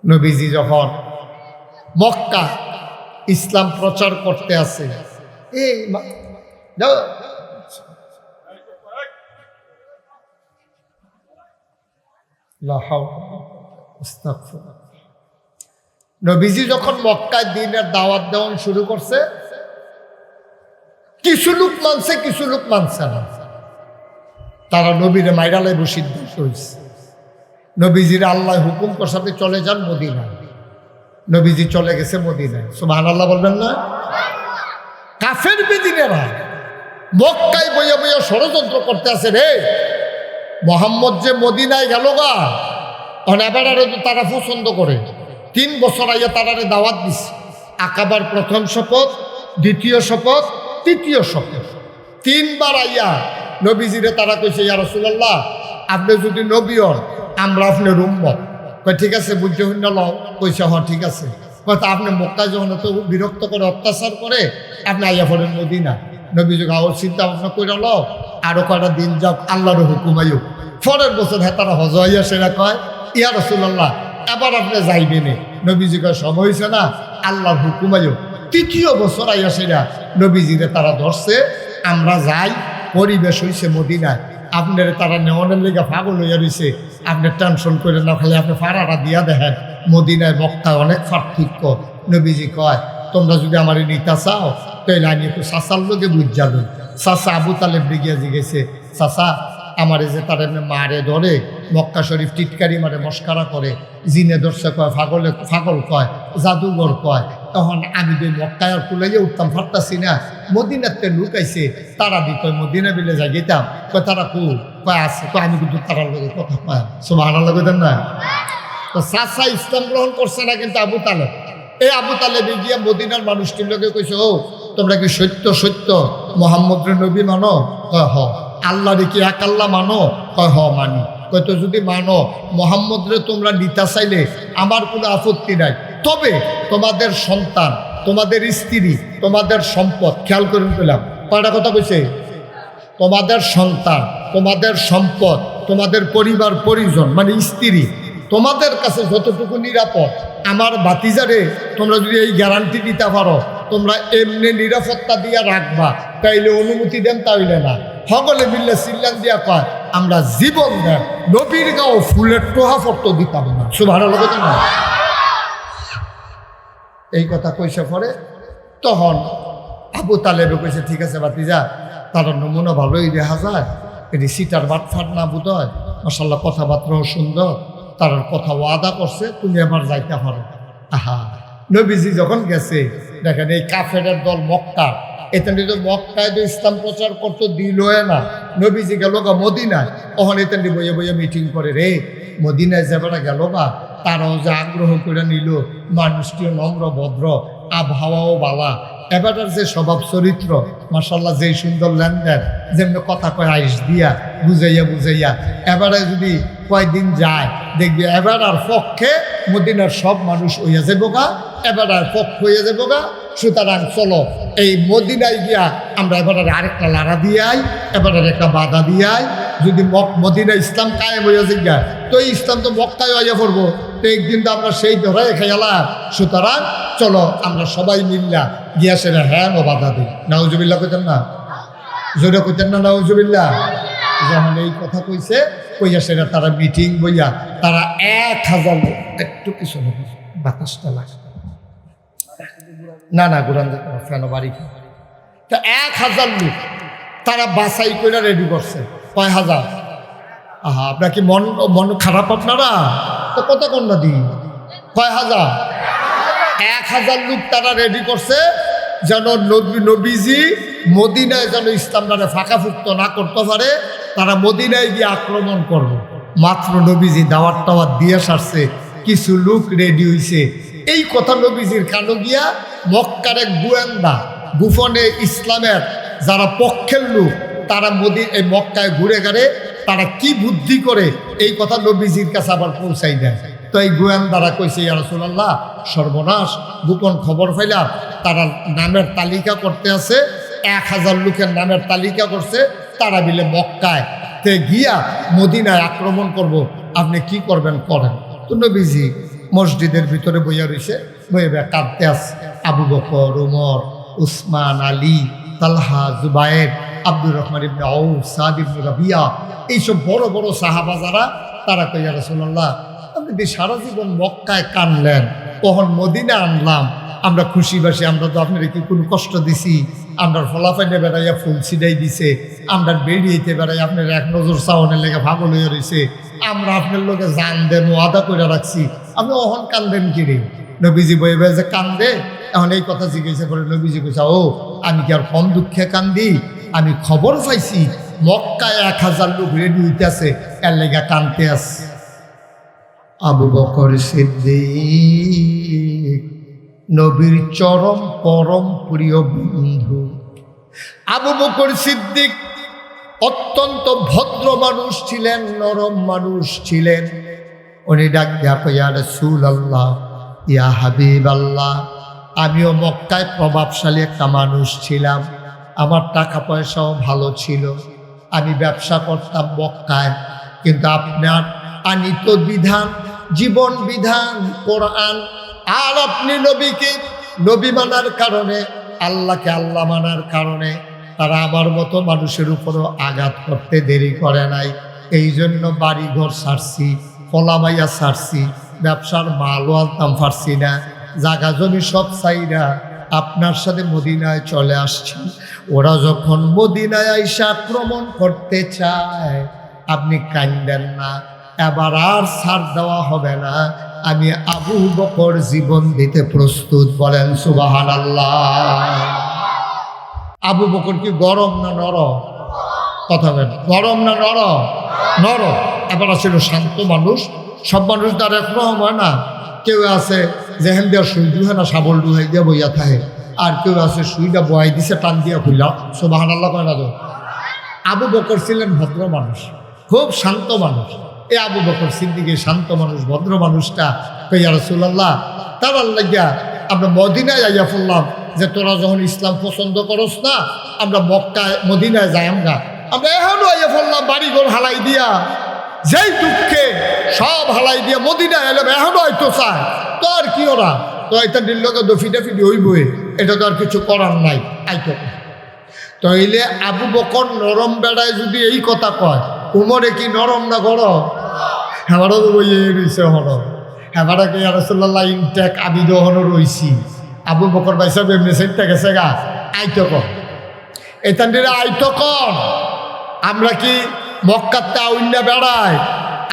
নবীজি যখন মক্কা ইসলাম প্রচার করতে আসে, নবীজি যখন মক্কায় দিনের দাওয়াত দেওয়া শুরু করছে, কিছু লোক মানছে কিছু লোক মানছে না। তারা নবীরে মাইরালে সিদ্ধান্ত হয়েছে। নবীজির আল্লাহ হুকুম করসাতে চলে যান মদিনায়। নবীজি চলে গেছে মদিনায়। সুবহানাল্লাহ বলবেন না? কাফের বেদিনেরা মক্কায় বইয়া বইয়া ষড়যন্ত্র করতে আছে, রে মোহাম্মদ যে মদিনায় গেল গা, এবারে তারা পছন্দ করে 3 বছর আইয়া তারারে দাওয়াত দিছে। আকাবার প্রথম শপথ, দ্বিতীয় শপথ, তৃতীয় শপথ, 3 বার আইয়া নবীজিরে তারা কইছে, ইয়া রাসূলুল্লাহ আপনি যদি নবী হন আমরা আপনার উম্মত। কয় ঠিক আছে, বুঝতে হইন না। কইছে হ্যাঁ ঠিক আছে। কথা আপনি মক্কায় যখন এত বিরক্ত করে অত্যাচার করে আপনি আইয়া পড়েন মদিনা। নবীজি গাওয়ার চিন্তা ভাবনা করে লো, আরো কয়টা দিন যাক, আল্লাহর হুকুম আইও। পরের বছর হ্যাঁ তারা হজ হইয়া সেরা কয়, ইয়া রাসূলুল্লাহ এবার আপনি যাইবেন। নবীজি কয় সময় হয়েছে না, আল্লাহর হুকুম আইও। তৃতীয় বছর আইয়া সেরা নবীজিরে তারা ধরছে, আমরা যাই। পরিবেশ হয়েছে মদিনায়, আপনার তারা নেওয়ানের লেগে পাগল হইয়া রয়েছে। আপনি টেনশন করে না, খালি আপনি ফাড়াটা দিয়া দেখেন, মদিনায় মক্কায় অনেক পার্থক্য। নবীজি কয় তোমরা যদি আমার নিতা চাও তাহলে আমি একটু চাচার লোকে বুঝ যাবেন। চাচা আবু তালেব গিয়া জিগেছে, চাচা আমারে যে তার এমনি মারে ধরে, মক্কা শরীফ টিটকারি মারে মস্কারা করে, জিনে ধরছে কয়, পাগল কয়, জাদুঘর কয়। তখন আমি দুই মক্কায় আর কুলাইয়া উঠতাম, পারতাছি না। মদিনাতে লুকাইছে, তারা কয় মদিনা বিলে যাই গেতাম। কয় তারা কয় আছে, কয় আমি কিন্তু তারার লোকে কথা কয়। সুবহানাল্লাহ কইতেন না? তো চাচা ইসলাম গ্রহণ করছে না, কিন্তু আবু তালেব, এই আবু তালেবে গিয়া মদিনার মানুষটির লোকে কইছে, ও তোমরা কি সত্য সত্য মুহাম্মদের নবী মানো? কয় হ। আল্লাহ রে কি এক আল্লাহ মানো? কয় হ মানি। কয় তো যদি মানো মুহাম্মদরে তোমরা নিতা চাইলে আমার কোনো আপত্তি নাই, তবে তোমাদের সন্তান, তোমাদের স্ত্রী, তোমাদের সম্পদ, খেয়াল করে পেলাম কয়টা কথা কইছে, তোমাদের সন্তান, তোমাদের সম্পদ, তোমাদের পরিবার পরিজন মানে স্ত্রী, তোমাদের কাছে যতটুকু নিরাপদ, আমার ভাতিজারে তোমরা যদি এই গ্যারান্টি দিতে পারো তোমরা এমনি নিরাপত্তা দিয়া রাখবা, তাইলে অনুমতি দেন, তাইলে না। সকলে মিললে চিল্লান দিয়া কয় আমরা জীবন দেন নবীর গাও ফুলের টোহা ফটো দিতাম না। সুবহানাল্লাহ না? এই কথা কইসা পরে তখন আবু তালেবে কইছে, ঠিক আছে ভাতিজা, তার নমুনা ভালোই দেখা যায়, এটি সিটার বাটফাট না বোধ হয়, মাশাআল্লাহ কথাবার্তাও সুন্দর, তার কথা ওয়াদা করছে, তুমি আবার যাইতে পারো। আহা, নবীজি যখন গেছে দেখেন এই কাফেরের দল মক্কা, এতেন তো মক্কায় তো ইসলাম প্রচার করতো দিল না। নবীজি গেল গা মদিনায়, ওখানে এতেন বইয়ে বইয়ে মিটিং করে, রে মদিনায় যাবেরা গেল গা, তারাও যে আগ্রহ করে নিল, মানুষটিও নম্র ভদ্র, আবহাওয়াও বালা, এবারের যে স্বভাব চরিত্র মাশাআল্লাহ, যেই সুন্দর লেনদেন, যেমনি কথা কয় আইস দিয়া বুঝাইয়া বুঝাইয়া, এবারে যদি কয়দিন যায় দেখবি এবার আর পক্ষে মদিনার সব মানুষ হইয়া যাবো গা, এবার আর পক্ষ হইয়া যাবো গা। সুতরাং চলো এই মদিনায় গিয়া আমরা এবার আরেকটা লাড়া দিয়ে আই, এবার একটা বাধা দিয়ে আই। যদি মদিনা ইসলাম কায়েম হইয়া যাই, তো এই ইসলাম তো মক্কায় হইয়া পড়বো, তো একদিন তো আমরা সেই ধরে খেয়ালাম। সুতরাং চলো আমরা সবাই মিল্লা গিয়া সেটা হ্যাঁ বাধা দিই। নাউজুবিল্লাহ কইতেন না? জোরে কইতেন না নাউজুবিল্লাহ? যখন এই কথা কইছে, কইয়া সেটা তারা মিটিং বইয়া তারা 1000 একটু কিছু বাতাসটা লাগে না না গুরান ফেনো বাড়ি তা 1000 লোক তারা বাছাই করে রেডি করছে। কয় হাজার? আহা, আপনার কি মন মন খারাপ আপনারা? তো কত কন্যা দিই, কয় হাজার? 1000 লোক তারা রেডি করছে যেন নবীজি মদিনায় যেন ইসলামটারে ফাঁকাফুক্ত না করতে পারে, তারা মদিনায় গিয়ে আক্রমণ করবে। মাত্র নবীজি দাওয়াত টাওয়াত দিয়ে সারছে, কিছু লোক রেডি হইছে। এই কথা নবীজির কানো গিয়া মক্কার এক গোয়েন্দা গোপনে ইসলামের যারা পক্ষের লোক তারা এই মক্কায় ঘুরে গেলে তারা কি বুদ্ধি করে এই কথা নবীজির কাছে আবার পৌঁছাই দেয়। তো এই গোয়েন্দারা কইছে, ইয়া রাসূলুল্লাহ, সর্বনাশ, গোপন খবর পাইলাম তারা নামের তালিকা করতে আছে, 1000 লোকের নামের তালিকা করছে, তারা মিলে মক্কায় তে গিয়া মদিনায় আক্রমণ করব, আপনি কি করবেন করেন। তো নবীজি মসজিদের ভিতরে বইয়া রয়েছে, বইয়ে কাঁদতে আছে। আবু বকর, ওমর, উসমান, আলী, তালহা, জুবায়ের, আব্দুর রহমান ইবনে আউফ, সাদ ইবনে রাবিয়া, এইসব বড় বড় সাহাবা যারা, তারা কই, ইয়া রাসূলুল্লাহ, আপনি সারা জীবন মক্কায় কানলেন, তখন মদিনা আনলাম, আমরা খুশিবাসী, আমরা তো আপনার কি কোনো কষ্ট দিছি? আমরা ফলাফাইনে বেড়াইয়া ফুল ছিটাই দিছে, আমরা বেরিয়েতে বেড়াই আপনার এক নজর চাওয়ানের লেগে ভাগল হয়ে রয়েছে, আমরা আপনার লোকে জান দেন ওয়াদা করে রাখছি, আপনি অহন কান্দেন কিরে? নবীজি বয়ে বয়ে যে কান্দে, এখন এই কথা জিজ্ঞাসা করে নবীজি কইছে, ও আমি কি আর কম দুঃখে কান্দি? আমি খবর পাইছি মক্কায় 1000 লোক রেডি হইতেছে, এর লেগে কান্দতে আছে। আবু বকর সিদ্দিক নবীর চরম পরম প্রিয় বন্ধু। আবু বকর সিদ্দিক অত্যন্ত ভদ্র মানুষ ছিলেন, নরম মানুষ ছিলেন। উনি ডাক দিয়া কই, ইয়া রাসূলুল্লাহ, ইয়া হাবিবাল্লাহ, আমিও মক্কায় প্রভাবশালী একটা মানুষ ছিলাম, আমার টাকা পয়সাও ভালো ছিল, আমি ব্যবসা করতাম মক্কায়, কিন্তু আপনার আনিত বিধান, জীবন বিধান কোরআন, আর আপনি নবীকে নবী মানার কারণে, আল্লাহকে আল্লাহ মানার কারণে তারা আমার মতো মানুষের উপরও আঘাত করতে দেরি করে নাই। এই জন্য বাড়ি ঘর ছাড়ছি, ফলামাইয়া ছাড়ছি, ব্যবসার মালও আনতাম পারছি না, জাগা জমি সব চাইরা আপনার সাথে মদিনায় চলে আসছি। ওরা যখন মদিনায় আইসা আক্রমণ করতে চায়, আপনি কান্দেন না, এবার আর ছাড় দেওয়া হবে না, আমি আবু বকর জীবন দিতে প্রস্তুত। বলেন সুবহানাল্লাহ। আবু বকর কি গরম না নরম? কথা বলেন, গরম না নরম? নরম। এবার ছিল শান্ত মানুষ। সব মানুষ তার একরকম হয় না, কেউ আছে যেহেন দিয়া সুই দুহে না শাবল ডুহাই দিয়া বইয়া থাকে, আর কেউ আছে সুইটা বয়াই দিছে টান দিয়া খুললা। সুবহানাল্লাহ কয় না তো? আবু বকর ছিলেন ভদ্র মানুষ, খুব শান্ত মানুষ। এই আবু বকর সিদ্দিকের শান্ত মানুষ, ভদ্র মানুষটা কই, ইয়া রাসূলুল্লাহ, তার লাগিয়া আমরা মদিনায় যাইয়া পড়লাম যে তোরা যখন ইসলাম পছন্দ করস না, আমরা মক্কায় মদিনায় যাই, আমরা এখনো আইয়া পড়লাম বাড়িঘর হালাই দিয়া, যেই দুঃখে সব হালাই দিয়া মদিনায় এলাম, এখনো হয়তো চায়, তো আর কি ওরা তো এটা দিল্লকে দফিটাফিটি হইবই, এটা তো আর কিছু করার নাই, আইতো। তাইলে আবু বকর নরম বেড়ায় যদি এই কথা কয়, উমরে কি নরম না গরম? হেবারও বইয়ে রয়েছে হন, হেবারাকে ইয়া রাসূলুল্লাহ ইনটেক আবিদ হনো রইছি। আবু বকর ভাই সাহেব এমনি সেটটা গেছে গা, আইতো কর এতান্ডিরে, আইতো কর। আমরা কি মক্কাতে আউন্না বেড়াই?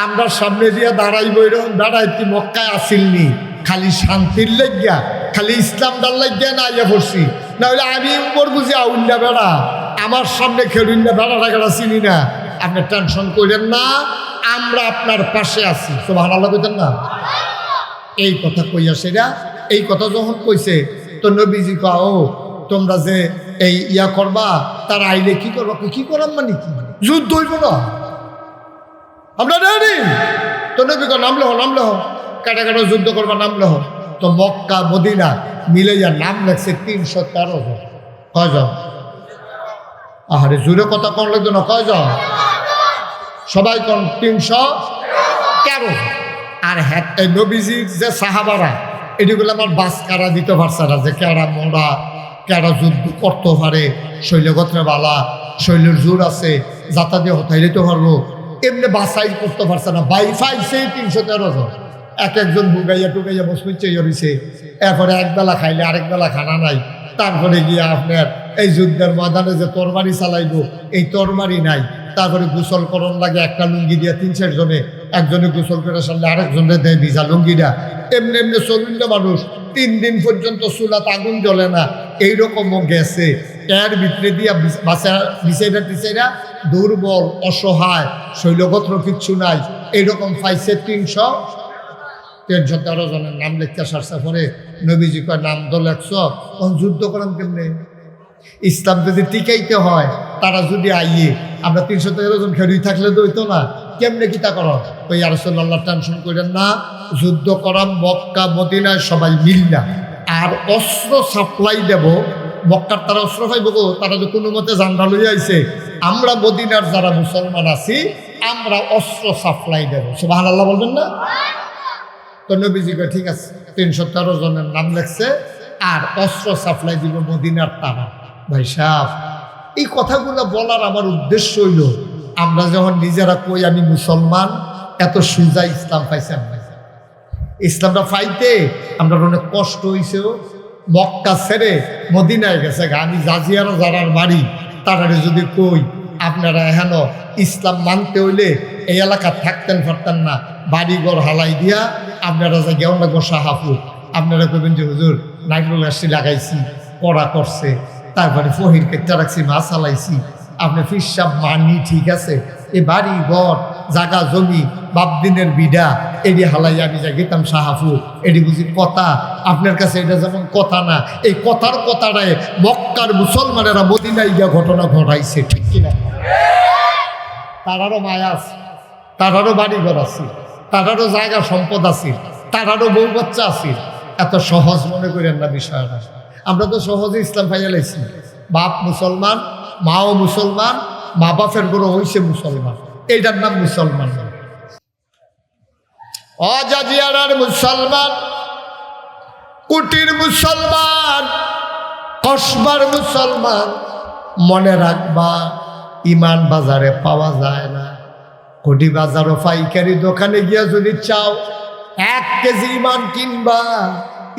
আমরা সামনে দিয়ে দাঁড়াইব, এরকম দাঁড়াই কি মক্কায় আসিলনি? খালি শান্তির লাগিয়া, খালি ইসলাম ডাল লাগিয়া না আইয়া পড়ছি, না হলে আমি উপর বুঝি আউন্না বেড়া, আমার সামনে খেলুন্না বেড়া টাকাটা চিনি না। আপনি টেনশন করেন না, আমরা আপনার পাশে আছি। সুবহানাল্লাহ কইতেন না? এই কথা কইয়া সেরা, এই কথা যখন কইছে তো নবীজি কয়, ও তোমরা যে এই ইয়া করবা, তারা আইলে কি করবা? কি করাম মানে কি? যুদ্ধ হইব না, আমরা রেডি। তো নবী কয়, নামলে হ, কাটা কাটা যুদ্ধ করবা, নামলে হ। তো মক্কা মদিনা মিলাইয়া নাম লেখছে 313 জন। কয়জন? আহারে জোরে কথা কোন লাগতো না, কয়জন? সবাই কোন? 313। আর হ্যাঁ, এই নবীজির যে সাহাবারা, এটিগুলো আমার বাস কারা দিতে পারছে না, যে কেরা মোড়া, কেরা যুদ্ধ করতে পারে, শৈলগত্রে বালা, শৈলের জোর আছে, যাতা দিয়ে হতাই দিতে পারবো, এমনি বাসাই করতে পারছে না। বাই ফাইছে 313 জন। এক একজন বুগাইয়া টুকাইয়া বসবে চেয়েছে। এরপরে একবেলা খাইলে আরেক বেলা খানা নাই। তারপরে গিয়ে আপনার এই যুদ্ধের ময়দানে যে তরবারি চালাইব, এই তরবারি নাই। তারপরে গোসল করণ লাগে একটা লুঙ্গি দিয়া 3-4 জনে, একজনে গোসল করে সামনে আরেকজনে দেয় ভিজা লুঙ্গিটা। এমনি এমনি চলুন মানুষ 3 দিন পর্যন্ত চুলাত আগুন জ্বলে না, এইরকমও গেছে। এর ভিতরে দিয়া বিছাইরা দুর্বল, অসহায়, শৈলগত্র কিচ্ছু নাই, এইরকম পাইছে 313 জনের নাম লিখতে সারছে। পরে নবীজি কয় নাম তো লেখছ, তখন যুদ্ধ করেন কেমনে? ইসলাম যদি টিকাইতে হয়, তারা যদি আইয়ে আমরা 313 জন খেরুই থাকলে তো হইতো না। কেমনে কিতা কর? ওই ইয়া রাসূলুল্লাহ টেনশন করেন না, যুদ্ধ করাম মক্কা মদিনায় সবাই মিললা, আর অস্ত্র সাপ্লাই দেব। মক্কার তারা অস্ত্র পাইব, তারা যে কোনো মতে জান্ডা লইয়া আইছে, আমরা মদিনার যারা মুসলমান আছি আমরা অস্ত্র সাপ্লাই দেব। সুবহানাল্লাহ বলবেন না? তো নবীজি কয় ঠিক আছে, 313 জনের নাম লেখছে, আর অস্ত্র সাপ্লাই দিব মদিনার তারা। ভাই সাহেব, এই কথাগুলো বলার আমার উদ্দেশ্য হইল, আমরা যখন নিজেরা কই আমি মুসলমান, এত সুজা ইসলাম পাইছেন না। ইসলামটা পাইতে আমরা অনেক কষ্ট হইছেও। মক্কা ছেড়ে মদিনায় গেছে। আমি জাজিয়ারা যারার বাড়ি, তারা যদি কই আপনারা হেন ইসলাম মানতে হইলে এই এলাকা থাকতেন পারতেন না, বাড়িঘর হালাই দিয়া আপনারা যা গেও লাগবো সাহাপুর। আপনারা কইবেন যে হুজুর নাইট্রোল গাছটি লাগাইছি, পড়া করছে, তারপরে ফহির কেটটা রাখছি, মাছ চালাইছি, আপনি ফিরসাব মানি ঠিক আছে, এই বাড়ি ঘর জাগা জমি বাপদিনের বিডা এটি হালাই আমি যা গেতাম সাহাপুর, এটি বুঝি কথা? আপনার কাছে এটা যেমন কথা না, এই কথার কথাটায় মক্কার মুসলমানেরা মদিনায় গিয়া ঘটনা ঘটাইছে, ঠিক কিনা? তারারও মায়া আছে, তারারও বাড়িঘর আছে, তারারও জায়গা সম্পদ আছে, তারারও বউ বাচ্চা আছে। এত সহজ মনে করেন না বিষয়টা। আমরা তো সহজে ইসলাম পাইয়া লাইছি। বাপ মুসলমান, মাও মুসলমান, মা বাপের গরু হইছে মুসলমান, এইটার নাম মুসলমান। অজাজিয়ার মুসলমান, কুটির মুসলমান, কসবার মুসলমান, মনে রাখবা ইমান বাজারে পাওয়া যায় না। কোটি বাজারও পাইকারি দোকানে গিয়া যদি চাও 1 কেজি ইমান কিনবা,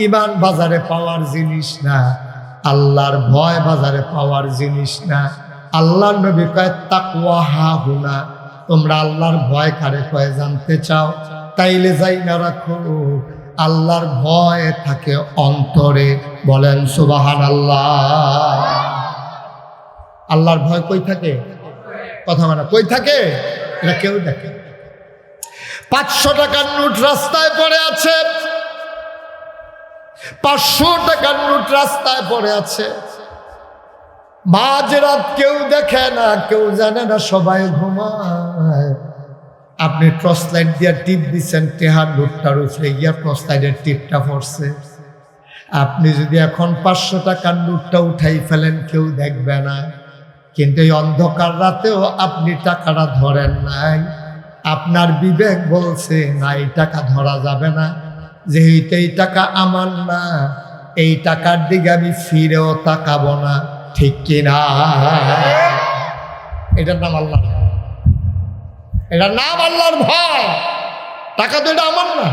ইমান বাজারে পাওয়ার জিনিস না, আল্লাহর ভয় বাজারে পাওয়ার জিনিস না। আল্লাহর নবী কয় তাকওয়া হাহুনা, তোমরা আল্লাহর ভয় কারে কয় জানতে চাও? তাইলে যাই না রাখো, আল্লাহর ভয় থাকে অন্তরে। বলেন সুবহানাল্লাহ। আল্লাহর ভয় কই থাকে? কথা মানে কই থাকে? এটা কেউ দেখে। 500 টাকার নোট রাস্তায় পড়ে আছে, 500 টাকার নোট রাস্তায় পড়ে আছে, মাঝরাত কেউ দেখে না, কেউ জানে না, সবাই ঘুমায়। আপনি টর্চ লাইট দিয়ে টিপ দিচ্ছেন, টেহার নোটটার উপরে গিয়া টর্চ লাইটের টিপটা পড়ছে। আপনি যদি এখন 500 টাকার নোটটা উঠাই ফেলেন, কেউ দেখবে না, কিন্তু এই অন্ধকার রাতেও আপনি টাকাটা ধরেন নাই। আপনার বিবেক বলছে না, এই টাকা ধরা যাবে না, যেহেতু এই টাকা আমার না, এই টাকার দিকে আমি ফিরেও তাকাবো না, ঠিক কিনা? এটার নাম আল্লাহ, এটার নাম আল্লাহর ভয়। টাকা তো এটা আমার না,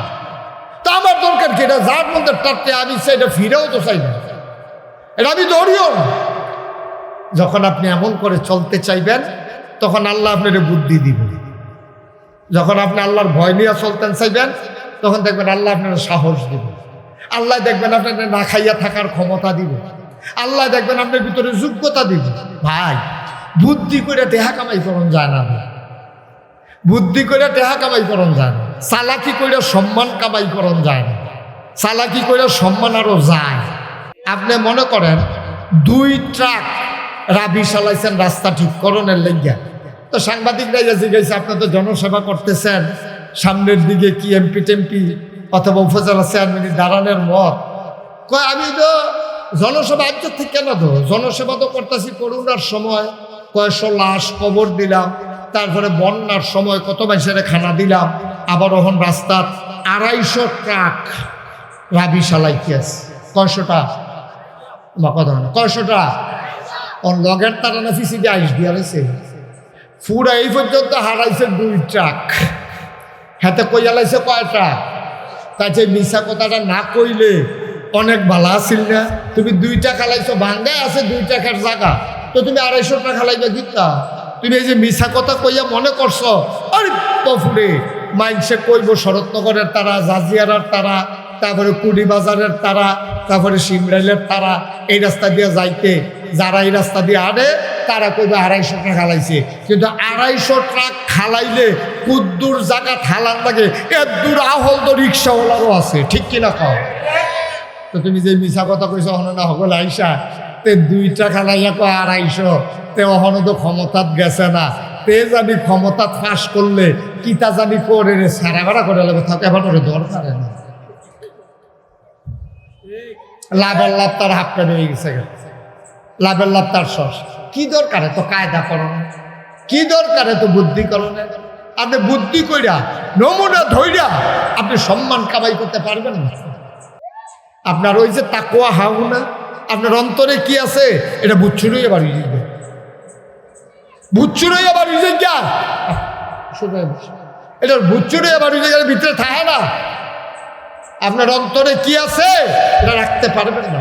তা আমার দরকার কি? এটা যার মধ্যে টাটতে আমি সেটা ফিরেও তো চাই না, এটা আমি ধরিও না। যখন আপনি এমন করে চলতে চাইবেন, তখন আল্লাহ আপনার বুদ্ধি দিবেন। যখন আপনি আল্লাহর ভয় নিয়ে চলতেন চাইবেন, তখন দেখবেন আল্লাহ আপনার সাহস দিবেন। আল্লাহ দেখবেন আপনার না খাইয়া থাকার ক্ষমতা দিবেন। আল্লাহ দেখবেন আপনার ভিতরে যোগ্যতা দিবেন। ভাই, বুদ্ধি করে টেহা কামাই করন যায় না, বুদ্ধি করে টেহা কামাই করন যায় না, চালাকি করে সম্মান কামাই করন যায় না, চালাকি করে সম্মান আরও যায়। আপনি মনে করেন 2 ট্রাক রাবি চালাইছেন রাস্তা ঠিক করণের লেগিয়া, তো সাংবাদিকরা জিজ্ঞাসা আপনি তো জনসেবা করতেছেন, সামনের দিকে কি এমপি টেমপি অথবা উপজেলা চেয়ারম্যান দাঁড়ানোর মত? কয় আমি তো জনসেবা আজ থেকে কেন তো জনসেবা তো করতেছি। করোনার সময় কয়েকশো লাশ কবর দিলাম, তারপরে বন্যার সময় কত মানুষের খানা দিলাম, আবার ওখান রাস্তার 250 ট্রাক রাবি চালাইতে আছে। কয়শোটা বা কথা না, কয়শোটা লগের তারা না ফিসি দিয়ে আইস দিয়া রয়েছে। পুরা এই পর্যন্ত হারাইছে 2 ট্রাক, হাতে কইয়া লাইছে কয়টা? তাই যে মিশা কথাটা না কইলে অনেক ভালো আসিল না। তুমি 2 টাকা খালাইছো, ভাঙ্গায় আছে 2 টাকার জায়গা, তো তুমি 250 টাকা খালাইবা কিতা? তুমি এই যে মিশা কথা কইয়া মনে করছো আরে পফুরে মাইনসে কইব শরৎনগরের তারা, জাজিয়ারার তারা, তারপরে কুড়ি বাজারের তারা, তারপরে সিমরাইলের তারা, এই রাস্তা দিয়ে যাইতে যারা এই রাস্তা দিয়ে আনে তারা কইবে 250 টাকা খালাইছে। কিন্তু 250 টাকা খালাইলে কুদ্দুর জায়গা ঠালার লাগে, এর দূর আহল তো রিক্সাওয়ালারও আছে, ঠিক কিনা কও? তো তুমি যে মিশা কথা কইছো হন না হগল আইসা তে 2 টাকা খালাইয়া কো 250, তে অহনো তো ক্ষমতাত গেছে না, তে জানি ক্ষমতাত ফাঁস করলে কিতা জানি করে রে সারা ভাড়া করে লাগবে, থাকে এখন ওরে দরকার না। লাভের লাভ তার হাফ প্যান্ট হয়ে গেছে, লাভের লাভ তার শস। কি দরকারে তো কায়দা করো না, কি দরকারে তো বুদ্ধি করো না? আপনি বুদ্ধি কইরা নমুনা ধইরা আপনি সম্মান কামাই করতে পারবেন না। আপনার ওই যে তাকওয়া হাউ না, আপনার অন্তরে কি আছে এটা বুচ্ছুরই আবার যাবে, বুচ্ছুরই আবার যা এটা বুচ্ছুরই আবার ভিতরে থাকে না। আপনার অন্তরে কি আছে এটা রাখতে পারবেন না,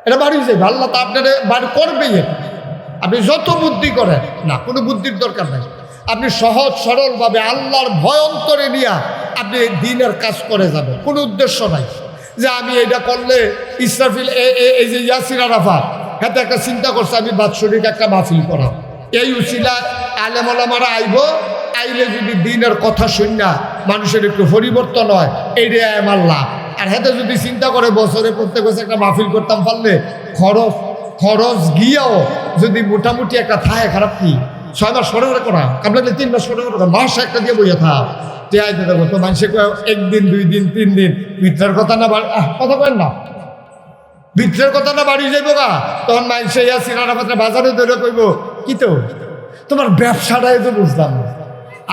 এটা বাড়ি যাবে। আল্লাহ তো আপনার বাড়ি করবেই। আপনি যত বুদ্ধি করেন না, কোনো বুদ্ধির দরকার নাই। আপনি সহজ সরলভাবে আল্লাহর ভয় অন্তরে নিয়ে আপনি দিনের কাজ করে যাবেন, কোনো উদ্দেশ্য নাই যে আমি এটা করলে ইসরাফিল এই যে ইয়াসির আরাফাত হাতে একটা চিন্তা করছে আমি বাৎসরিক একটা মাহফিল করা, এই উসিলা আলেম ওলামারা আইব, আইলে যদি দিনের কথা শুননা মানুষের একটু পরিবর্তন হয়, এইটাই আমার লাভ। আর হাতে যদি চিন্তা করে বছরে প্রত্যেক বছর একটা মাহফিল করতাম পারলে খরচ গিয়েও যদি মোটামুটি একটা থাকে, খারাপ কি 6 মাস সরে করে করা, কামলাকে 3 মাস সরে করে মাস একটা দিয়ে বইয়া থাক যে আইতে দেবো। তো মানুষে 1 দিন 2 দিন 3 দিন ভিতরের কথা না কথা কেন না, ভিতরের কথা না বাড়ি যাইব গা, তখন মানুষে ইয়া সিরানাপাত্রে বাজারে ধরে কইব কি তো তোমার ব্যবসাটাই তো বুঝলাম না,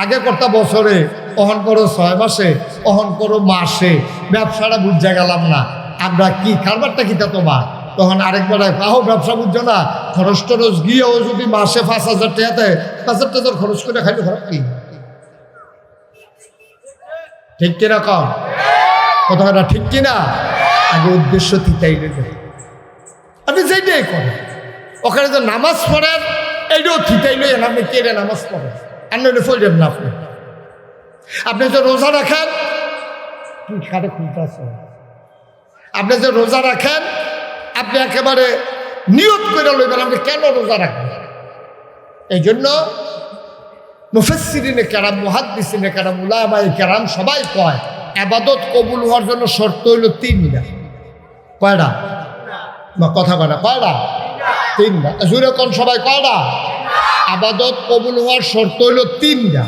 আগে করতা বছরে, অহন করো 6 মাসে, অহন করো মাসে, ব্যবসাটা বুঝা গেলাম না, আমরা কি কারবারটা কিতা তোমার? তখন আরেকবার কাহো ব্যবসা বুঝছো না, খরচ টরচ গিয়েও যদি মাসে 5,000 টাকাতে 5,000 টাকা খরচ করে খাইলে খারাপ কি? ঠিক কিনা কম কথাটা ঠিক কিনা? আগে উদ্দেশ্য থিতাই রেখে আপনি যেটাই করেন, ওখানে যে নামাজ পড়েন এইটাও থিতাই লইয়েন, আপনি কেড়ে নামাজ পড়েন আর নইলে ফইলেন না। আপনি যে রোজা রাখেন, খাটে খুলতে আছে, আপনি যে রোজা রাখেন আপনি একেবারে নিয়ত করে লইবেন আপনি কেন রোজা রাখবেন। এই জন্য মুফাসসিরিনে কেরাম, মুহাদ্দিসিনে কেরাম, উলামায়ে কেরাম সবাই কয় ইবাদত কবুল হওয়ার জন্য শর্ত হইল 3টা। কয়টা? কথা কয়টা? কয়টা? 3টা। জুড়ে কোন সবাই কয়টা? ইবাদত কবুল হওয়ার শর্ত হইল 3টা।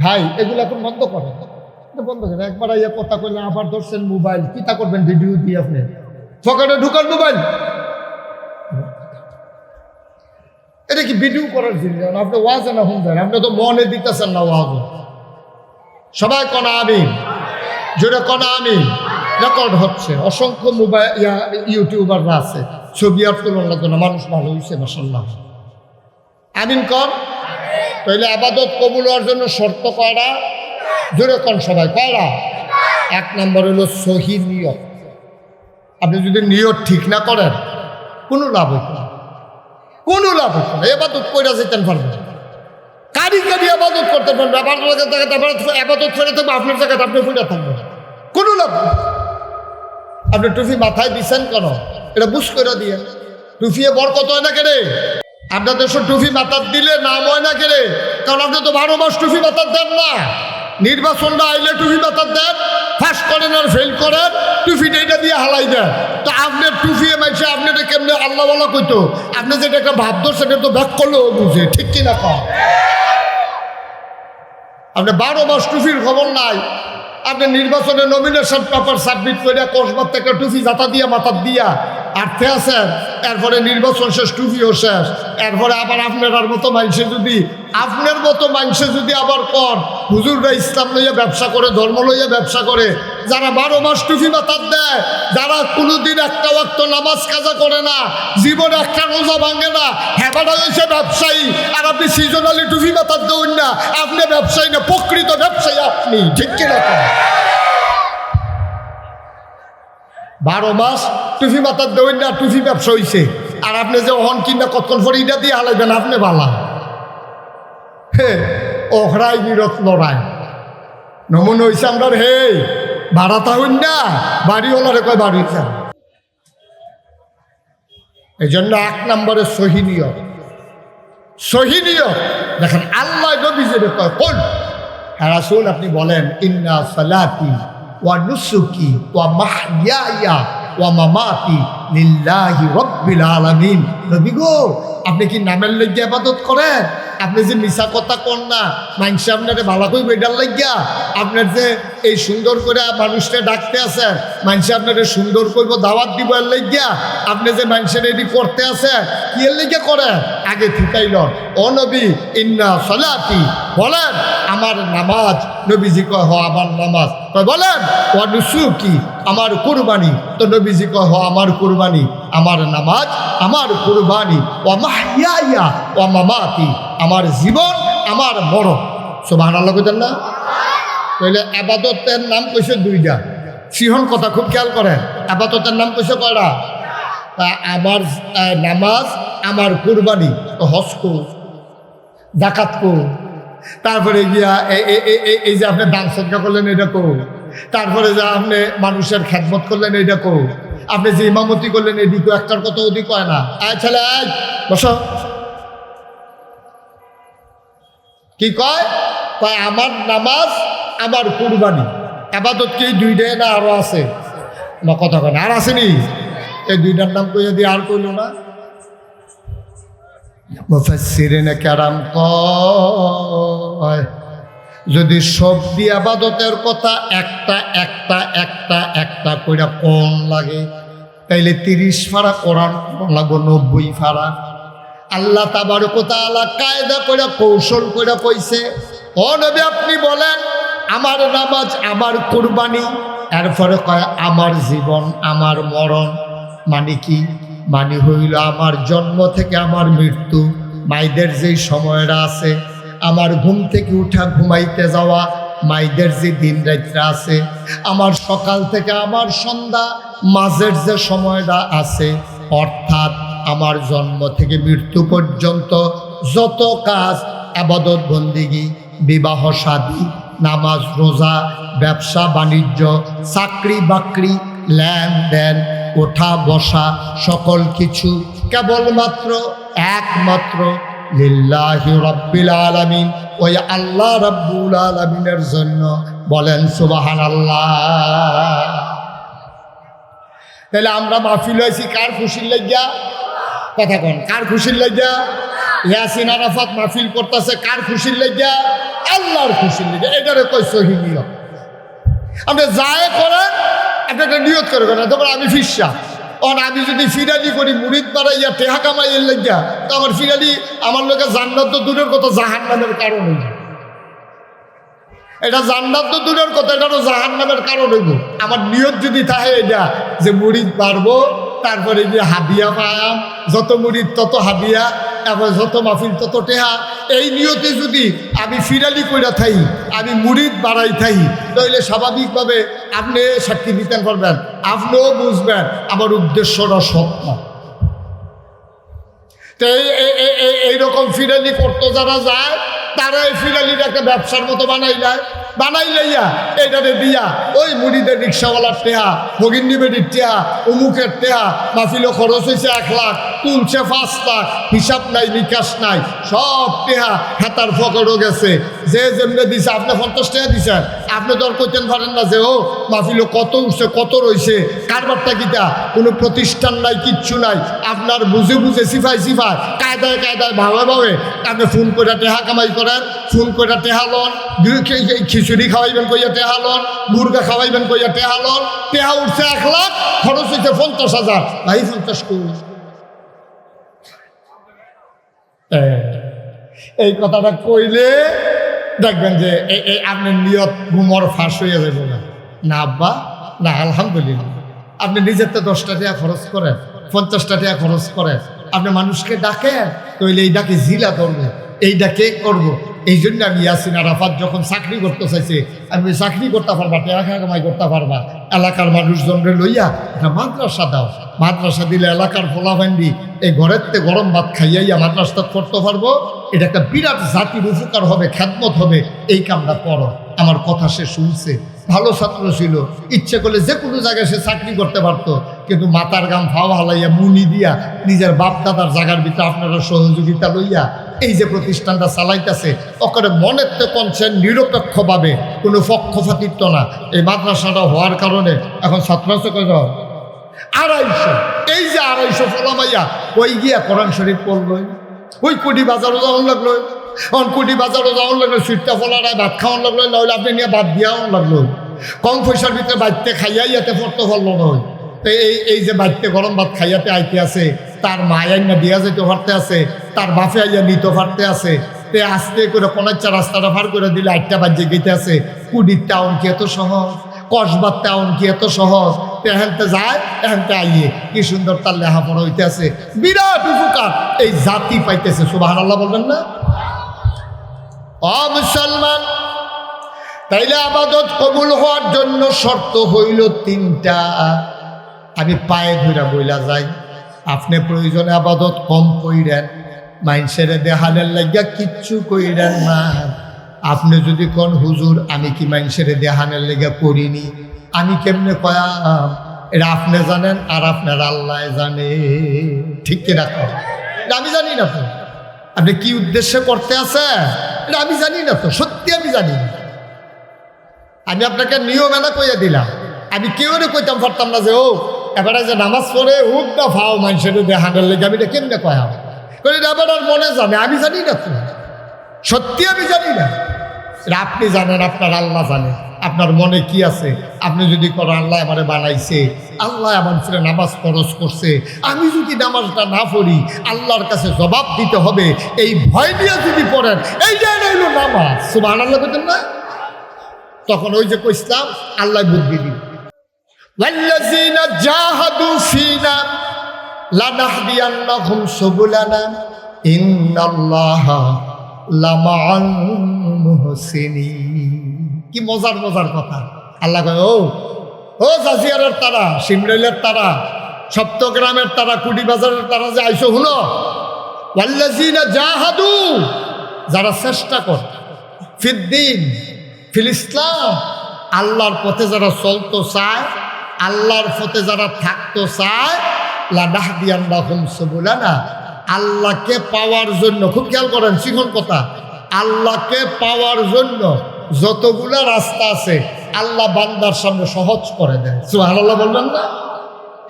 ভাই এগুলো এখন বন্ধ করেন, বন্ধ করেন। একবার ইয়ে কথা কইলে আবার ধরছেন মোবাইল, কিতা করবেন ভিডিও দিয়ে আপনি পকেটে ঢুকান মোবাইল, এটা কি ভিডিও করার জিনিস? আপনি ওয়াজ না শুনছেন, আপনি তো মনে দিতেছেন না ওয়াজ। সবাই কনা আমিন, জোরে কনা আমিন। রেকর্ড হচ্ছে, অসংখ্য মোবাইল ইউটিউবাররা আছে, ছবি আর তুলনার জন্য মানুষ ভালো হয়েছে মাশাআল্লাহ। আমিন কর। তাহলে আবাদত কবুল হওয়ার জন্য শর্ত কয়টা? জোরে কন সবাই, কয়টা? 1 নম্বর হলো সহি নিয়ত। আপনি যদি নিয়ত ঠিক না করেন কোনো লাভ হইত না, কোনো লাভ হইত না। এবাদত কইরা যেতেন পারবেন, কারি আবাদত করতে পারবেন, আবাদত ফেরে থাকবে আপনার জায়গাতে, আপনি ফুটা থাকবেন, কোনো লাভ নেই। আপনি টুপি মাথায় দিচ্ছেন কেন? এটা বুঝ করে দিয়ে টুপিয়ে বরকত হয় না কেড়ে? আপনার দেশ টুপি মাথার দিলে নাম হয় না কেড়ে? কারণ আপনি তো 12 মাস টুপি মাথার দেন না। নির্বাচনটা আইলে টুপি মাথার দেন, পাস করেন আর ফেল করেন, টুপিটা এটা দিয়ে হালাই দেন। তো আপনি টুপিয়ে মাইছে আপনি এটা কেমনে আল্লাহ বলা কইতো? আপনি যেটা একটা ভাব ধরছেন এটা তো ব্যাক করলেও বুঝে, ঠিক কিনা কম? আপনি 12 মাস টুপির খবর নাই, আপনি নির্বাচনে নমিনেশন পেপার সাবমিট করে কসবার থেকে টুপি জাতা দিয়া মাথার দিয়া আর্থে আছেন, এরপরে নির্বাচন শেষ, টুপিও শেষ, এরপরে আবার আপনার মতো মানুষে যদি আবার কর হুজুররা ইসলাম লইয়া ব্যবসা করে, ধর্ম লইয়া ব্যবসা করে, যারা 12 মাস টুপি মাথার দেয়, যারা কোনোদিন একটা ওয়াক্ত নামাজ কাজা করে না, জীবনে একটা রোজা ভাঙে না, হেবাটা হয়েছে ব্যবসায়ী। আর আপনি সিজনালি টুপি মাথার দেন না, আপনি ব্যবসায়ী না, প্রকৃত ব্যবসায়ী আপনি, ঠিক কিনা? 12 মাস টুফি মাথার দেবেন না, টুফি ব্যবসা হইছে, আর আপনি যে অহন কিনা কতক্ষণ পরে ইটা দিয়ে হালাইবেন আপনি বালা। হ্যাঁ, ওহরাই বিরত লড়াই নমন হয়েছে আমরা। হে ভাড়াতা হইন না, বাড়িওয়ালারে কয় বাড়ি যান। এই জন্য 1 নম্বরে সহিনীয় দেখেন আল্লাহ নবীজির কয় কোন রাসূল আপনি বলেন ইন্না সালাতি ওয়া নুসুকি ওয়া মাহইয়ায়া ওয়া মামাতি লিল্লাহি রাব্বিল আলামিন। নবী গো, আপনি কি নামের লাগিয়া ইবাদত করেন? আপনি যে মিছা কথা কন না, মানুষ আপনারে ভালো করে বেডার লাগিয়া, আপনার যে এই সুন্দর করে মানুষকে ডাকতে আছেন, মানুষ আপনারে সুন্দর করব দাওয়াত দিব এর লাগিয়া, আপনি যে মানুষের এটি করতে আছেন কি এর লাগিয়া করেন? আগে ঠিকাইল ও নবী ইন্না সালাতি, বলেন আমার নামাজ। নবীজি কয় হ আমার নামাজ। কয় বলেন ও নুসুকি, আমার কুরবানি। তো নবীজি কয় হ আমার কুরবানি, আমার নামাজ, আমার কুরবানি, ও মাহইয়ায়া ও মামাতি, আমার জীবন, আমার মরণ। সুবহানাল্লাহ কইতেন না? তাহলে আবাদতের নাম কইছে 2টা। সিহন কথা খুব খেয়াল করেন, আবাদতের নাম কইছে কয়টা? আমার নামাজ, আমার কুরবানি, হজ কো, যাকাত কো, তারপরে গিয়া এই যে আপনি দান সদকা করলেন এটা কো, তারপরে যে আপনি মানুষের খেদমত করলেন এটা কো, আপনি যে ইমামতি করলেন এদিকে একটার কথা ওদিক হয় না। আয় ছেলে আয় বসো। কি কয়? কয় আমার নামাজ, আমার কুরবানি। আবাদত কি 2টাই না আরো আছে? না কথা কয় না, আর আসেনি? এই 2টার নাম কইয়া দিয়ে আর কইল না। মুফাসসিরিনে কেরাম কয় যদি সবদি আবাদতের কথা একটা একটা একটা একটা কইরা কোন লাগে, তাইলে 30 পারা কোরআন লাগবো, 90 পারা। আল্লাহ তাবারক ওয়া তাআলা কায়দা করে কৌশল করে কইছে ও নবী আপনি বলেন আমার নামাজ, আমার কুরবানি, এরপরে কয় আমার জীবন, আমার মরণ। মানে কি? মানে হইল আমার জন্ম থেকে আমার মৃত্যু, মাইদের যেই সময়টা আছে, আমার ঘুম থেকে উঠা ঘুমাইতে যাওয়া, মাইদের যে দিন রাত্রা আছে, আমার সকাল থেকে আমার সন্ধ্যা, মাঝের যে সময়টা আছে, অর্থাৎ আমার জন্ম থেকে মৃত্যু পর্যন্ত যত কাজ, আবাদত বন্দিগি, বিবাহ শাদী, নামাজ রোজা, ব্যবসা বাণিজ্য, চাকরি বাকরি, লেনদেন, ওঠা বসা, সকল কিছু কেবলমাত্র একমাত্র লিল্লাহি রাব্বিল আলামিন, ওই আল্লাহ রাব্বুল আলামিনের জন্য। বলেন সুবহানাল্লাহ। তাহলে আমরা মাহফিল হয়েছি কার খুশির লাগিয়া? কথা কন, কার খুশির লাগিয়া? ইয়াসিন আরাফাত মাহফিল করতেছে কার খুশির লাগিয়া? আল্লাহর খুশির লাগিয়া। এটারে কই সহি নিয়ত। আপনি যায় করেন, আপনি একটা নিয়ত করে করেন। তখন আমি ফিরসা, আমি যদি ফিরালি করি মুরিদ বাড়াইয়া টেহা কামাইয়ের লাগিয়া, তো আমার ফিরালি আমার লোকের জান্নাত তো দূরের কথা, জাহান্নামের কারণ হইব। এটা জান্নাত তো দূরের কথা, এটারও জাহান্নামের কারণ হইব। আমার নিয়ত যদি থাকে এটা যে মুরিদ পারবো, তারপরে গিয়ে হাদিয়া পায়াম, যত মুরিদ তত হাদিয়া, এবার যত মাহফিল তত টেহা, এই নিয়তে যদি আমি ফিরালি কইরা থাই, আমি মুরিদ বাড়াই থাই, তাহলে স্বাভাবিকভাবে আপনি সাক্ষী দিতে পারবেন, আপনিও বুঝবেন আমার উদ্দেশ্যটা সত্য। তো এইরকম ফিরালি করতে যারা যায়, তারা এই ফিরালির একটা ব্যবসার মতো বানাইলাইয়া এইটাতে দিয়া ওই মুড়িদের রিক্সাওয়ালার টেহা, ভগিনী বেডির টেহা, অমুকের টেহা, মাহফিলও খরচ হয়েছে 1 লাখ, তুলছে 5 লাখ, হিসাব নাই নিকাশ নাই, সব টেহা হাতার ফকরও গেছে। যে যেমনি দিছে, আপনি 50 টাকা দিছেন, আপনি তো আর কইতেন পারেন না যে ও মাহফিলও কত উঠছে কত রয়েছে, কারবারটা কিটা, কোনো প্রতিষ্ঠান নাই, কিচ্ছু নাই। আপনার বুঝে বুঝে সিফাই কায়দায় ভাবে আপনি ফোন করে টেহা কামাই করেন, ফোন করে টেহা লন, খিচুড়ি খাওয়াইবেন কইয়া টেহা লন, মুরগা খাওয়াইবেন কইয়া টেহা লন, টেহা উঠছে 1 লাখ, খরচ হইছে 50,000। ভাই 50 কোটি। এই কথাটা কইলে দেখবেন যে আপনার নিয়ত ঘুমর ফাঁস হয়ে যাবে না। না আব্বা, না আলহামদুলিল্লাহ, আপনি নিজের তো 10 টাকা খরচ করেন, 50 টাকা খরচ করেন, আপনি মানুষকে ডাকেন, তাইলে এই ডাকে জিলা ধরবো, এই ডাকে করবো। এই জন্য আমি ইয়াসিন আরাফাত যখন চাকরি করতে চাইছে, আমি চাকরি করতে পারবা, টাকা কামাই করতে পারবা, এলাকার মানুষজনরে লইয়া একটা মাদ্রাসা দাও, মাদ্রাসা দিলে এলাকার ফলাফান্ডি এই ঘরেরতে গরম ভাত খাইয়াইয়া মাদ্রাসা করতে পারবো, এটা একটা বিরাট জাতির উপকার হবে, খ্যাতমত হবে, এই কামটা করো। আমার কথা সে শুনছে, ভালো ছাত্র ছিল, ইচ্ছে করলে যে কোনো জায়গায় সে চাকরি করতে পারতো, কিন্তু মাথার গাম ফাওয়া হালাইয়া মুনি দিয়া নিজের বাপ দাদার জায়গার ভিতরে আপনারা সহযোগিতা লইয়া এই যে প্রতিষ্ঠানটা চালাইতেছে, ওখানে মনের তো কনসেন নিরপেক্ষভাবে কোনো পক্ষপাতিত্ব না। এই মাদ্রাসাটা হওয়ার কারণে এখন ছাত্র আছে কত 250, এই যে 250 ফলামাইয়া ওই গিয়া কোরআন শরীফ পড়লই, ওই কোটি বাজারও যাওয়ান লাগলো, কোটি বাজারও যাওয়ান লাগলো, সুইটটা ফলারায় ভাত খাওয়ান লাগলো, নইলে আপনি নিয়ে ভাত দিয়াও লাগলো, কম পয়সার ভিতরে বাড়িতে খাইয়াই ইয়াতে পড়তে পারলো নয়। তো এই যে বাড়িতে গরম ভাত খাইয়াতে আইতে আছে, তার মায় আইনা দিয়া যেতে পারতে আছে, তার বাপে আইয়া নিতে পারতে আছে, তে আস্তে করে কোনাচ্চা রাস্তাটা পার করে দিলে 8টা বাজে গেতে আছে। কুড়ির টাউন কি এত সহজ, কসবার টাউন কি এত সহজ, এখানতে যায় এখানতে আইয়ে কি সুন্দর তার লেখাপড়া হইতে আছে, বিরাট উপকার এই জাতি পাইতেছে। সুবহানাল্লাহ বলবেন না? ও মুসলমান, তাইলে আবাদত কবুল হওয়ার জন্য শর্ত হইল 3টা। আমি পায়ে ধরে বইলা যাই, আপনি প্রয়োজনে আবাদত কম কইরেন, মাইনসের দেহানের লাগিয়া কিচ্ছু কইরেন না। আপনি যদি কোন হুজুর আমি কি মাইনসের দেহানের লেগে করিনি, আমি কেমনে কয়াম, এটা আপনি জানেন আর আপনার আল্লাহ জানে, ঠিক কিনা? এটা আমি জানি না তো, আপনি কি উদ্দেশ্যে করতে আছে এটা আমি জানি না তো, সত্যি আমি জানি না। আমি আপনাকে নিয়ম এলা কইয়া দিলাম, আমি কেউ কইতাম পারতাম না যে ও এবারে যে নামাজ পড়ে হুক না ফাও মানুষের দেহানের লেগে, আমি এটা কেমনে কয়াম, এবার আর মনে জানে, আমি জানি না তো, সত্যি আমি জানি না। এটা আপনি জানেন, আপনার আল্লাহ জানে আপনার মনে কি আছে। আপনি যদি করেন আল্লাহ আমারে বানাইছে, আল্লাহ আমার ছেলে নামাজ ফরজ করছে, আমি যদি নামাজটা না পড়ি আল্লাহর কাছে জবাব দিতে হবে, এই ভয় নিয়ে যদি পড়েন, এইটাই রইল নামাজ। সুবহানাল্লাহ বলতেন না? তখন ওই যে কইসলাম আল্লাহ বুদ্ধি দিন, ওয়াল্লাযীনা জাহাদু ফীনা লানাহদিয়ান্নাহুম সুবুলানা ইন্নাল্লাহা লামাআল মুহসিনিন। কি মজার মজার কথা। আল্লাহ কয় ও জাজিয়ারের তারা, সিমরাইলের তারা, সপ্তগ্রামের তারা, কুটি বাজারের তারা যে আইসো হুনো, ওয়াল্লাযীনা জাহাদু, যারা চেষ্টা করে, ফিদ্দিন ফিল ইসলাম, আল্লাহর পথে যারা চলতে চায়, আল্লাহর পথে যারা থাকতে চায়, লানাহদিয়ান্নাহুম সুবুলানা, আল্লাহকে পাওয়ার জন্য, খুব খেয়াল করেন শিখন কথা, আল্লাহকে পাওয়ার জন্য যতগুলা রাস্তা আছে আল্লাহ বান্দার সামনে সহজ করে দেয়। সুবহানাল্লাহ বলবেন না?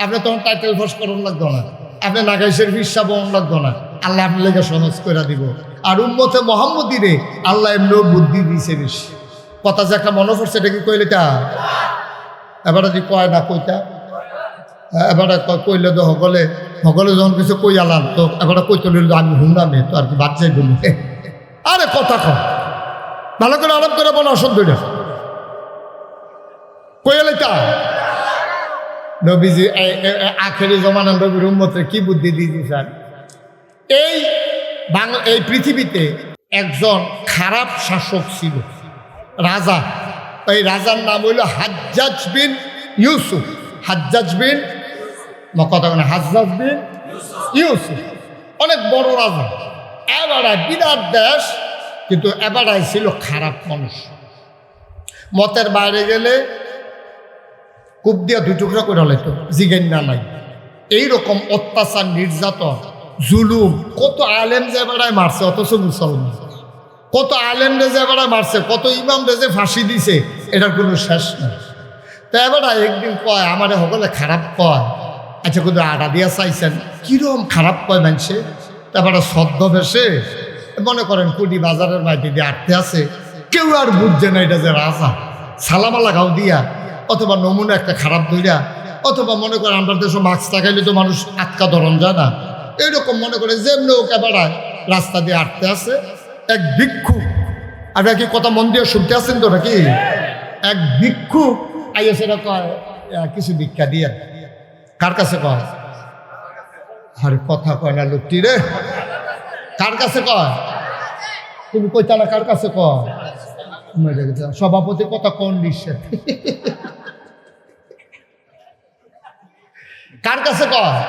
আপনি তখন টাইটেল ফোর্স করুন লাগতো না, আপনি নাগাইশের ভিসা বহন লাগতো না, আল্লাহ আপনার লেগে সহজ করে দিব। আর উম্মতে মোহাম্মদীরে আল্লাহ এমনিও বুদ্ধি দিয়েছে বেশি। কথা যে একটা মনে পড়ছে, এটা কি কইলে তা এবারে যদি কয় না কইতা, এবারে কইলে তো সকলে যখন কিছু কই আলাম, তো এবারে কইতে নিল আমি হুমরামে তো আর কি বাদ যাই বলি, আরে কথা কম ভালো করে আরাম করে বলো, অসুবিধা কইলে তা নবীজি আখেরি জমানা নবীর উম্মতে কি বুদ্ধি দিয়ে দিয়েছেন। এই পৃথিবীতে একজন খারাপ শাসক ছিল, রাজা। এই রাজার নাম হইল হাজ্জাজ বিন ইউসুফ। হাজ্জাজ বিন হাজ্জাজ বিন ইউসুফ অনেক বড় রাজা, এবারে বিরাট দেশ, কিন্তু এবারে ছিল খারাপ মানুষ। মতের বাইরে গেলে কূপ দিয়া 2 টুকরা করে হলেতো জিজ্ঞেন না নাই। এইরকম অত্যাচার, নির্যাতন, জুলুম, কত আলেম যে বেড়ায় মারছে, অথচ মুসলমান, কত আলেম রেজে বেড়ায় মারছে, কত ইমাম রেজে ফাঁসি দিছে, এটার কোনো শেষ নেই। তো এবার একদিন কয় আমারে সকলে খারাপ কয়, আচ্ছা কিন্তু আটা দিয়া চাইছেন কিরম খারাপ কয় মানছে। তারপরে ছদ্মবেশে মনে করেন কুটি বাজারের মাইতে দিয়ে আটতে আছে, কেউ আর বুঝছে না এটা যে রাজা, সালামালা গাও দিয়া, অথবা নমুনা একটা খারাপ ধইরা, অথবা মনে করেন আমরা দেশে মাস্ক লাগাইলে তো মানুষ আটকা ধরন যায় না, এইরকম মনে করে যেমনি ওকে বেড়ায় রাস্তা দিয়ে আটতে আছে। এক ভিক্ষুক, আপনার কি কথা মন দিয়ে শুনতে আসছেন তো নাকি? এক ভিক্ষুক আইএসে কয় কিছু ভিক্ষা দিয়ে, কার কাছে কয়? আরে কথা কয় না লোকটি রে, কার কাছে কয়? তুমি কইতা না কার কাছে কয়? সভাপতি কথা কোন নিশ্চয় কার কাছে কয়?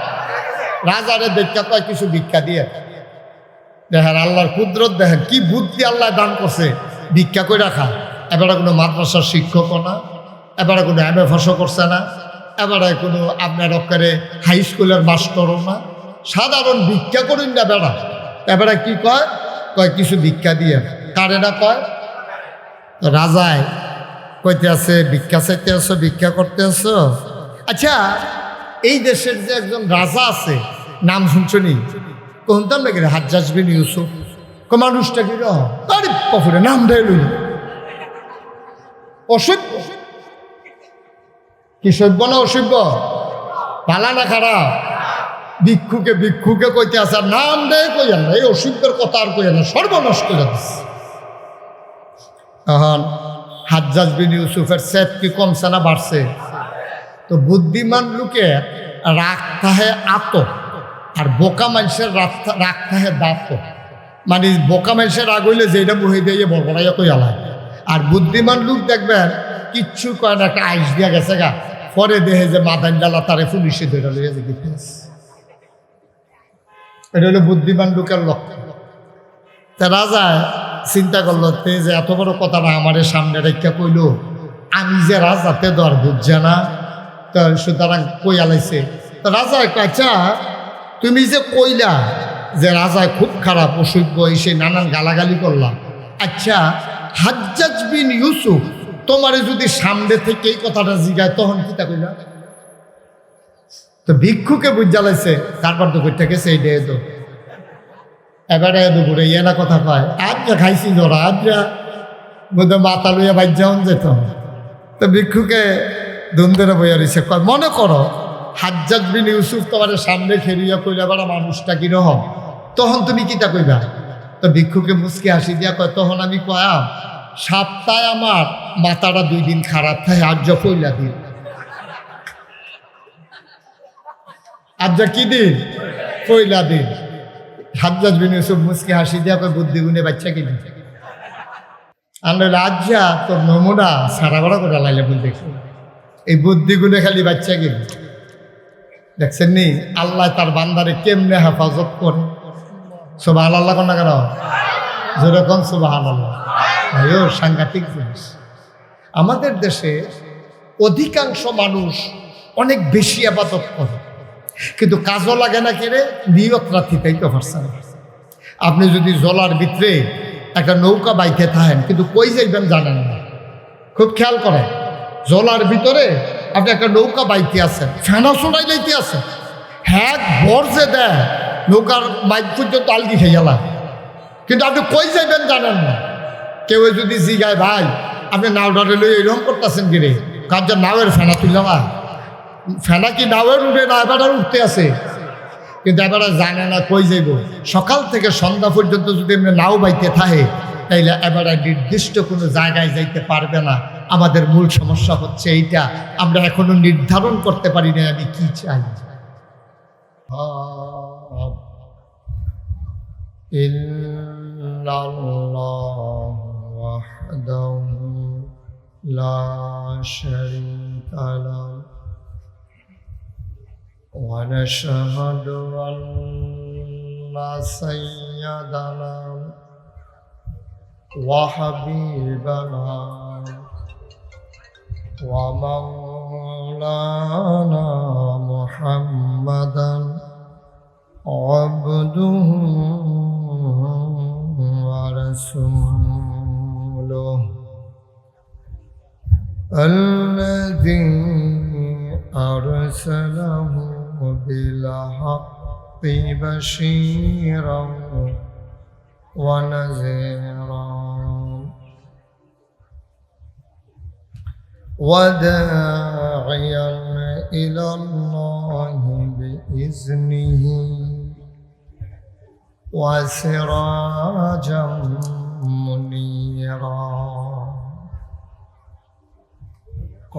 রাজারে দেখা কয় কিছু ভিক্ষা দিয়ে। দেখেন আল্লাহর কুদরত, দেখেন কি বুদ্ধি আল্লাহ দান করছে, ভিক্ষা করে রাখা। এবারে কোনো মাদ্রাসার শিক্ষকও না, এবারে কোনো MFS করছে না, এবারে কোনো আপনার অক্ষরে হাই স্কুলের মাস্টারও না, সাধারণ ভিক্ষা করুন না বেড়া। এবারে কি কয়? কয় কিছু ভিক্ষা দিয়ে। কারে না কয়? রাজায় কইতে আছে ভিক্ষা চাইতে আসো, ভিক্ষা করতে আসো। আচ্ছা, এই দেশের যে একজন রাজা আছে, নাম শুনছনি? কোনটার নাকি হাজ্জাজ বিন ইউসুফ। মানুষটা কি আরে পফুরে নাম দেয় লই অসভ্য। কি সভ্য না অসভ্য? ভালা না খারাপ? ভিক্ষুকে কইতে আছে আর নাম দেয় কইয়া না, এই অসভ্যের কথা আর কইয়া না, সর্বনাশ করে দিচ্ছে। এখন হাজ্জাজ বিন ইউসুফের সেট কি কমছে না বাড়ছে? তো বুদ্ধিমান লোকে রাগ থাহে আত, আর বোকা মানুষের রাগ থাহে দাঁত। মানে বোকা মানুষের রাগ হইলে যেটা বহে দিয়ে বড়বড়াইয়া কই আলায়, আর বুদ্ধিমান লোক দেখবেন কিচ্ছু কয় না, একটা আইস দিয়া গেছে গা, পরে দেহে যে মাদান ডালা তারে পুলিশে ধরে লইয়া যে গেছে। এটা হলো বুদ্ধিমান লোকের লক্ষ্য। তা রাজা চিন্তা করলো, তে যে এত বড় কথাটা আমার সামনে রেখা কইল, আমি যে রাজাতে দর বুঝছে না, তো সুতরাং কই আলাইছে। তো রাজা আচ্ছা তুমি যে কইলা যে রাজা খুব খারাপ অসভ্য, এসে নানান গালাগালি করলাম, আচ্ছা হাজ্জাজ বিন ইউসুফ তোমারে যদি সামনে থেকে এই কথাটা জিগায় তখন কি তা কইলা? তো ভিক্ষুকে বুঝালাইছে, তারপর তো কইটা গেছে এই ডে তো এবারে দুপুরে ইয়ে না কথা কয়, আজরা খাইছি জোরা, আজরা বোধহয় মাথা লইয়া বাইর যাওন যেত। তো ভিক্ষুকে ধুমধেরা বইয়া রয়েছে, কয় মনে করো হাজ্জাজ বিন ইউসুফ তোমার সামনে খেলিয়া কইলা বাড়া মানুষটা কিরকম, তখন তুমি কিতা কইবা? তো ভিক্ষুকে মুচকি হাসি দিয়া কয়, তখন আমি কয়া সপ্তাহে আমার মাথাটা 2 দিন খারাপ থাকে, আজ্জা পইলা দিন। আজ্জা কি দিন? পইলা দিন। হাজ্জাজ বিন ইউসুফ মুচকি হাসি দিয়া কয়, বুদ্ধি গুণে বাচ্চা কি দিন? আমরা আজ্জা তোর নমুনা সারা বড় করে লাইলে বুদ্ধি, এই বুদ্ধি গুণে খালি বাচ্চা কি দেখছেন নি? আল্লাহ তার বান্দারে কেমনে হেফাজত করে। সুবহানাল্লাহ কোন না কেন? যেরকম সুবহানাল্লাহ, ভাইও সাংঘাতিক জিনিস। আমাদের দেশে অধিকাংশ মানুষ অনেক বেশি ইবাদত করে, কিন্তু কাজও লাগে না, কেড়ে নিয়ত রাখিতেইতে পারছে না। আপনি যদি জলার ভিতরে একটা নৌকা বাইতে থাকেন, কিন্তু কই যাইবেন জানেন না, খুব খেয়াল করেন। জলার ভিতরে আপনি একটা নৌকা বাইতে আছেন, ফেনা ছড়াই লাইতে আছেন, হ্যাঁ ভর যে দেয় নৌকার মাইক পর্যন্ত আলগি খেয়ে গেলা, কিন্তু আপনি কই যাইবেন জানেন না। কেউ যদি জিগায় ভাই আপনি নাওডারে লই এরকম করতেছেন কিরে, কার যে নাওয়ের ফেনা তুললাম, ফেনা কি নাওয়ের উঠে না এবার উঠতে আছে, কিন্তু এবার জানে না কই যাইব। সকাল থেকে সন্ধ্যা পর্যন্ত যদি এমনি নাও বাইতে থাকে, তাইলে এবার নির্দিষ্ট কোনো জায়গায় যাইতে পারবে না। আমাদের মূল সমস্যা হচ্ছে এইটা, আমরা এখনো নির্ধারণ করতে পারি না আমি কি চাই। ইল্লাল্লাহ ওয়াহদাহু লা শারীকা লাহু ওয়া নাশহাদু আন্না সাইয়্যিদানা ওয়া হাবিবানা ওয়া মাওলানা মুহাম্মাদান আবদুহু ওয়া রাসূলুহু আল্লাযী আরসালাহু বিল হাক্কি বাশীরান ওয়া নাযীরান ওয়া দাঈয়ান ইলাল্লাহি বিইذনিহি ওয়া সিরাজাম মুনীরা।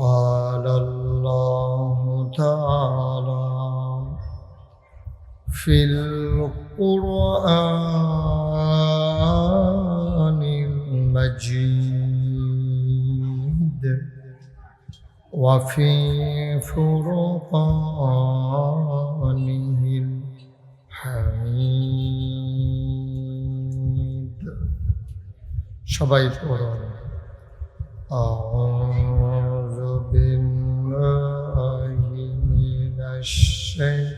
قال الله تعالى في القرآن المجيد وفي فرقانه الحميد সবাই পড়ুন أعوذ بالله من الشيطان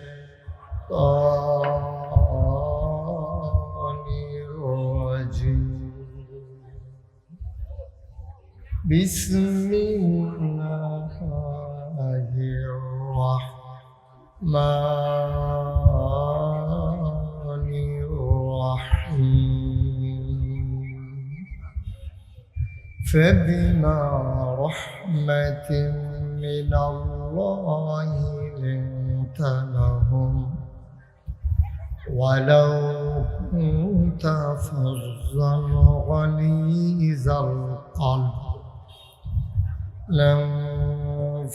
الرجيم بسم الله الرحمن الرحيم فبما رحمة من الله لنت لهم ولو كنت فظا غليظ القلب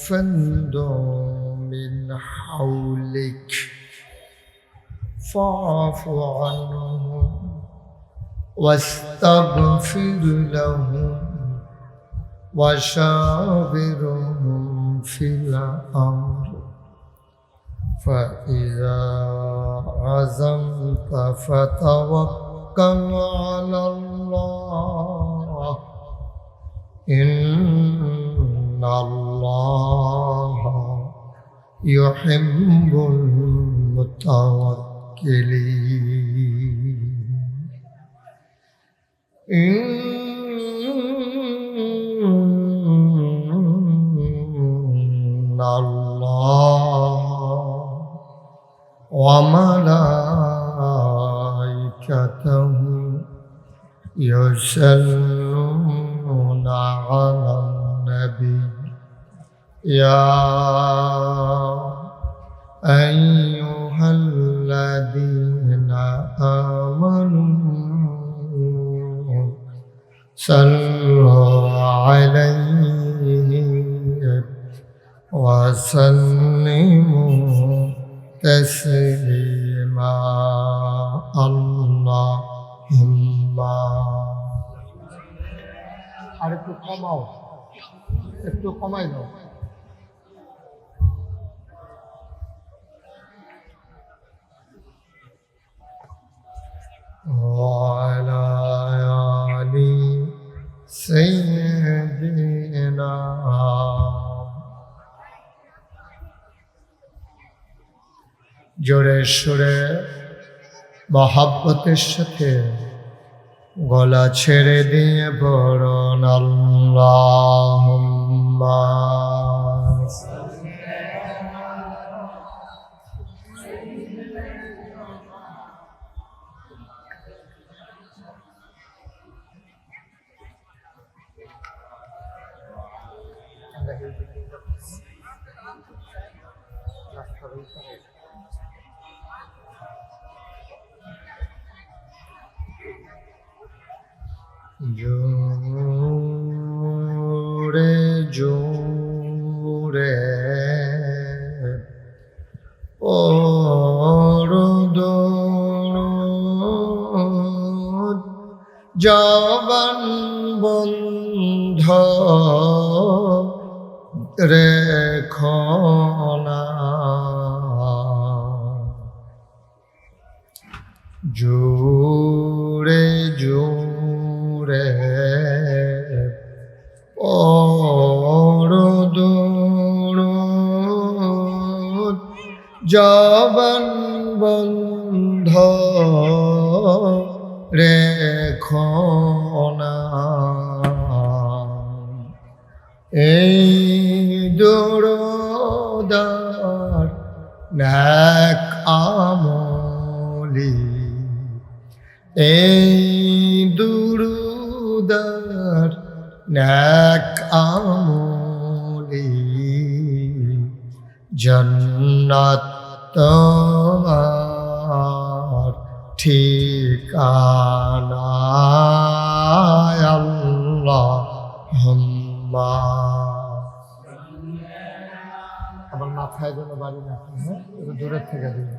لانفضوا من حولك فاعف عنهم واستغفر لهم وشاورهم في الأمر فإذا عزمت فتوكل على الله إن الله يحب المتوكلين إن الله وملائكته يصلون على النبي يا أيها الذين آمنوا صلوا عليه وسلموا تسليما اللهم আর একটু কমাও একটু কমাই দাও وعلى آل سيدنا জোরে সুরে মহাব্বতের সাথে গলা ছেড়ে দিয়ে বলুন আল্লাহুম্মা জোরে জোরে জবান বন্ধ রেখো না জোরে জোরে জবান বন্ধ রেখো না এই দরদার নেক আমলি এই দুরুদার নেক আমলি জান্নাত তোমার ঠিকানা আল্লাহুম্মা আবার মাথায় যেন বাড়ি না হ্যাঁ একটু দূরের থেকে দিন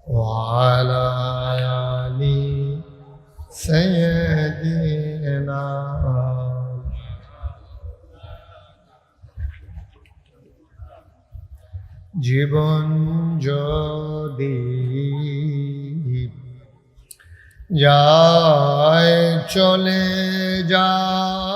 وعلى آل سيدنا জীবন যদি যায় চলে যায়